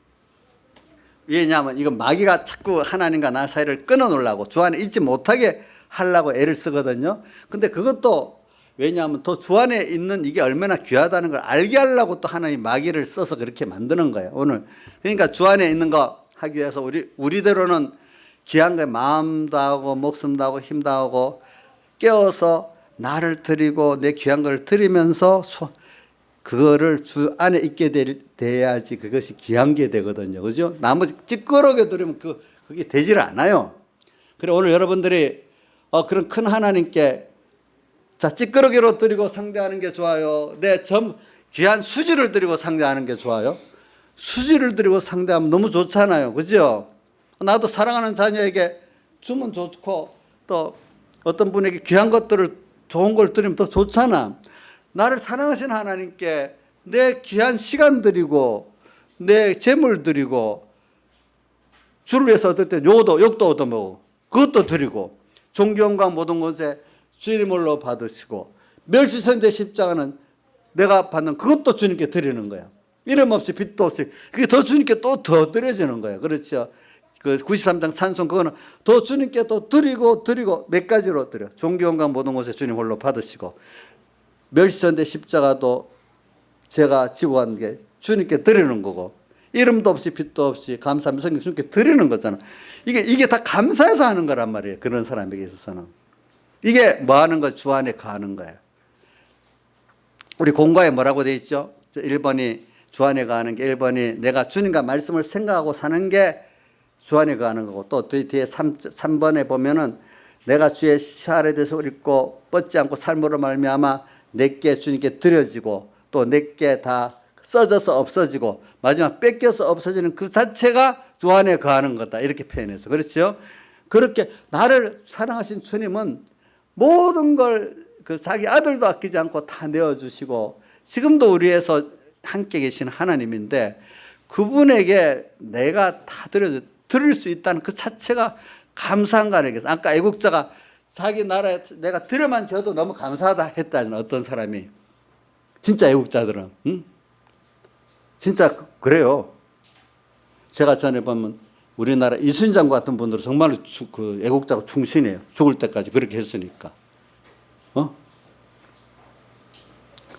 왜냐하면 이건 마귀가 자꾸 하나님과 나 사이를 끊어놓으려고 주 안에 있지 못하게 하려고 애를 쓰거든요. 근데 그것도 왜냐하면 더 주 안에 있는 이게 얼마나 귀하다는 걸 알게 하려고 또 하나님 마귀를 써서 그렇게 만드는 거예요. 오늘. 그러니까 주 안에 있는 거 하기 위해서 우리대로는 귀한 거 마음도 하고 목숨도 하고 힘도 하고 깨워서 나를 드리고 내 귀한 걸 드리면서 그거를 주 안에 있게 돼야지 그것이 귀한 게 되거든요. 그죠? 나머지 찌끄러게 드리면 그게 되질 않아요. 그래 오늘 여러분들이 그런 큰 하나님께 찌끄러기로 드리고 상대하는 게 좋아요. 귀한 수지를 드리고 상대하는 게 좋아요. 수지를 드리고 상대하면 너무 좋잖아요. 그죠? 나도 사랑하는 자녀에게 주면 좋고 또 어떤 분에게 귀한 것들을 좋은 걸 드리면 더 좋잖아. 나를 사랑하시는 하나님께 내 귀한 시간 드리고 내 재물 드리고 주를 위해서 어떨 때 욕도 얻어먹고 그것도 드리고 존경과 모든 것에 주님 홀로 받으시고, 멸시선대 십자가는 내가 받는 그것도 주님께 드리는 거야. 이름 없이 빚도 없이. 그게 더 주님께 또 더 드려지는 거예요. 그렇죠? 그 93장 찬송 그거는 더 주님께 또 드리고 몇 가지로 드려. 종교원과 모든 곳에 주님 홀로 받으시고, 멸시선대 십자가도 제가 지고 간 게 주님께 드리는 거고, 이름도 없이 빚도 없이 감사하며 성경 주님께 드리는 거잖아. 이게 다 감사해서 하는 거란 말이에요. 그런 사람에게 있어서는. 이게 뭐 하는 거? 주 안에 거하는 거예요. 우리 공과에 뭐라고 돼 있죠? 1번이 주 안에 거하는 게, 1번이 내가 주님과 말씀을 생각하고 사는 게 주 안에 거하는 거고, 또 뒤에 3번에 보면은 내가 주의 시알에 대해서 읽고 뻗지 않고 삶으로 말미암아 내게 주님께 드려지고, 또 내게 다 써져서 없어지고, 마지막 뺏겨서 없어지는 그 자체가 주 안에 거하는 거다. 이렇게 표현해서. 그렇죠? 그렇게 나를 사랑하신 주님은 모든 걸 그 자기 아들도 아끼지 않고 다 내어주시고, 지금도 우리에서 함께 계신 하나님인데, 그분에게 내가 다 드릴 수 있다는 그 자체가 감사한 거 아니겠어요? 아까 애국자가 자기 나라에 내가 드려만 줘도 너무 감사하다 했다잖아요. 어떤 사람이. 진짜 애국자들은. 응? 진짜 그래요. 제가 전에 보면 우리나라 이순장 같은 분들은 정말로 그 애국자가 충신해요. 죽을 때까지 그렇게 했으니까.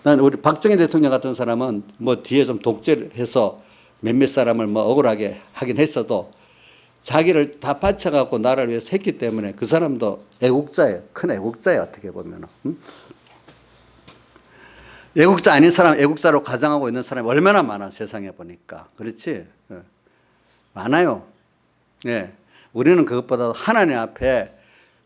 난 우리 박정희 대통령 같은 사람은 뭐 뒤에 좀 독재를 해서 몇몇 사람을 뭐 억울하게 하긴 했어도 자기를 다 바쳐갖고 나라를 위해서 했기 때문에 그 사람도 애국자예요. 큰 애국자예요. 어떻게 보면. 애국자 아닌 사람, 애국자로 가장하고 있는 사람이 얼마나 많아, 세상에 보니까. 그렇지? 많아요. 예. 우리는 그것보다 하나님 앞에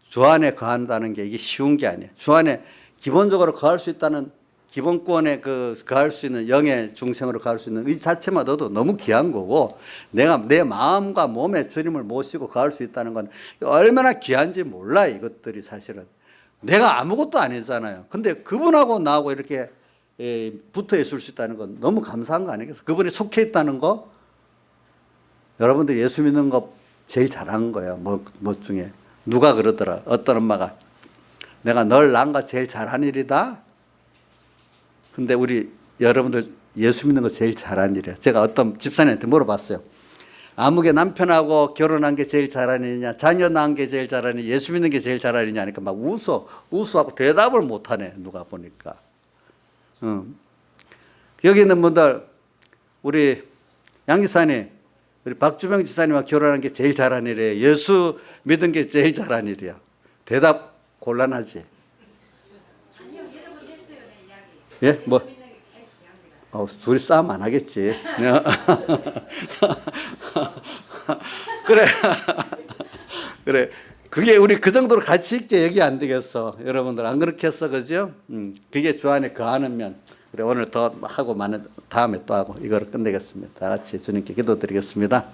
주 안에 거한다는 게 이게 쉬운 게 아니에요. 주 안에 기본적으로 거할 수 있다는 기본권에 거할 수 있는 영의 중생으로 거할 수 있는 이 자체마저도 너무 귀한 거고, 내가 내 마음과 몸에 주님을 모시고 거할 수 있다는 건 얼마나 귀한지 몰라. 이것들이 사실은 내가 아무것도 아니잖아요. 근데 그분하고 나하고 이렇게 붙어 있을 수 있다는 건 너무 감사한 거 아니겠어요? 그분이 속해 있다는 거. 여러분들 예수 믿는 거 제일 잘하는 거예요. 뭐 중에 누가 그러더라. 어떤 엄마가 내가 널 낳은 거 제일 잘한 일이다. 근데 우리 여러분들 예수 믿는 거 제일 잘한 일이야. 제가 어떤 집사님한테 물어봤어요. 아무개 남편하고 결혼한 게 제일 잘한 일이냐, 자녀 낳은 게 제일 잘한 일이냐, 예수 믿는 게 제일 잘한 일이냐 하니까 막 웃어하고 대답을 못하네. 누가 보니까. 여기 있는 분들, 우리 양 지사님, 우리 박주병 지사님과 결혼한 게 제일 잘한 일이에요. 예수 믿은 게 제일 잘한 일이야. 대답 곤란하지. 예, 뭐, 둘이 싸움 안 하겠지. 그래, 그래. 그게 우리 그 정도로 가치 있게 얘기 안 되겠어. 여러분들 안 그렇게 했어, 그죠? 그게 주 안에 거하는 면. 그래, 오늘 더 하고 많은 다음에 또 하고 이거를 끝내겠습니다. 다 같이 주님께 기도드리겠습니다.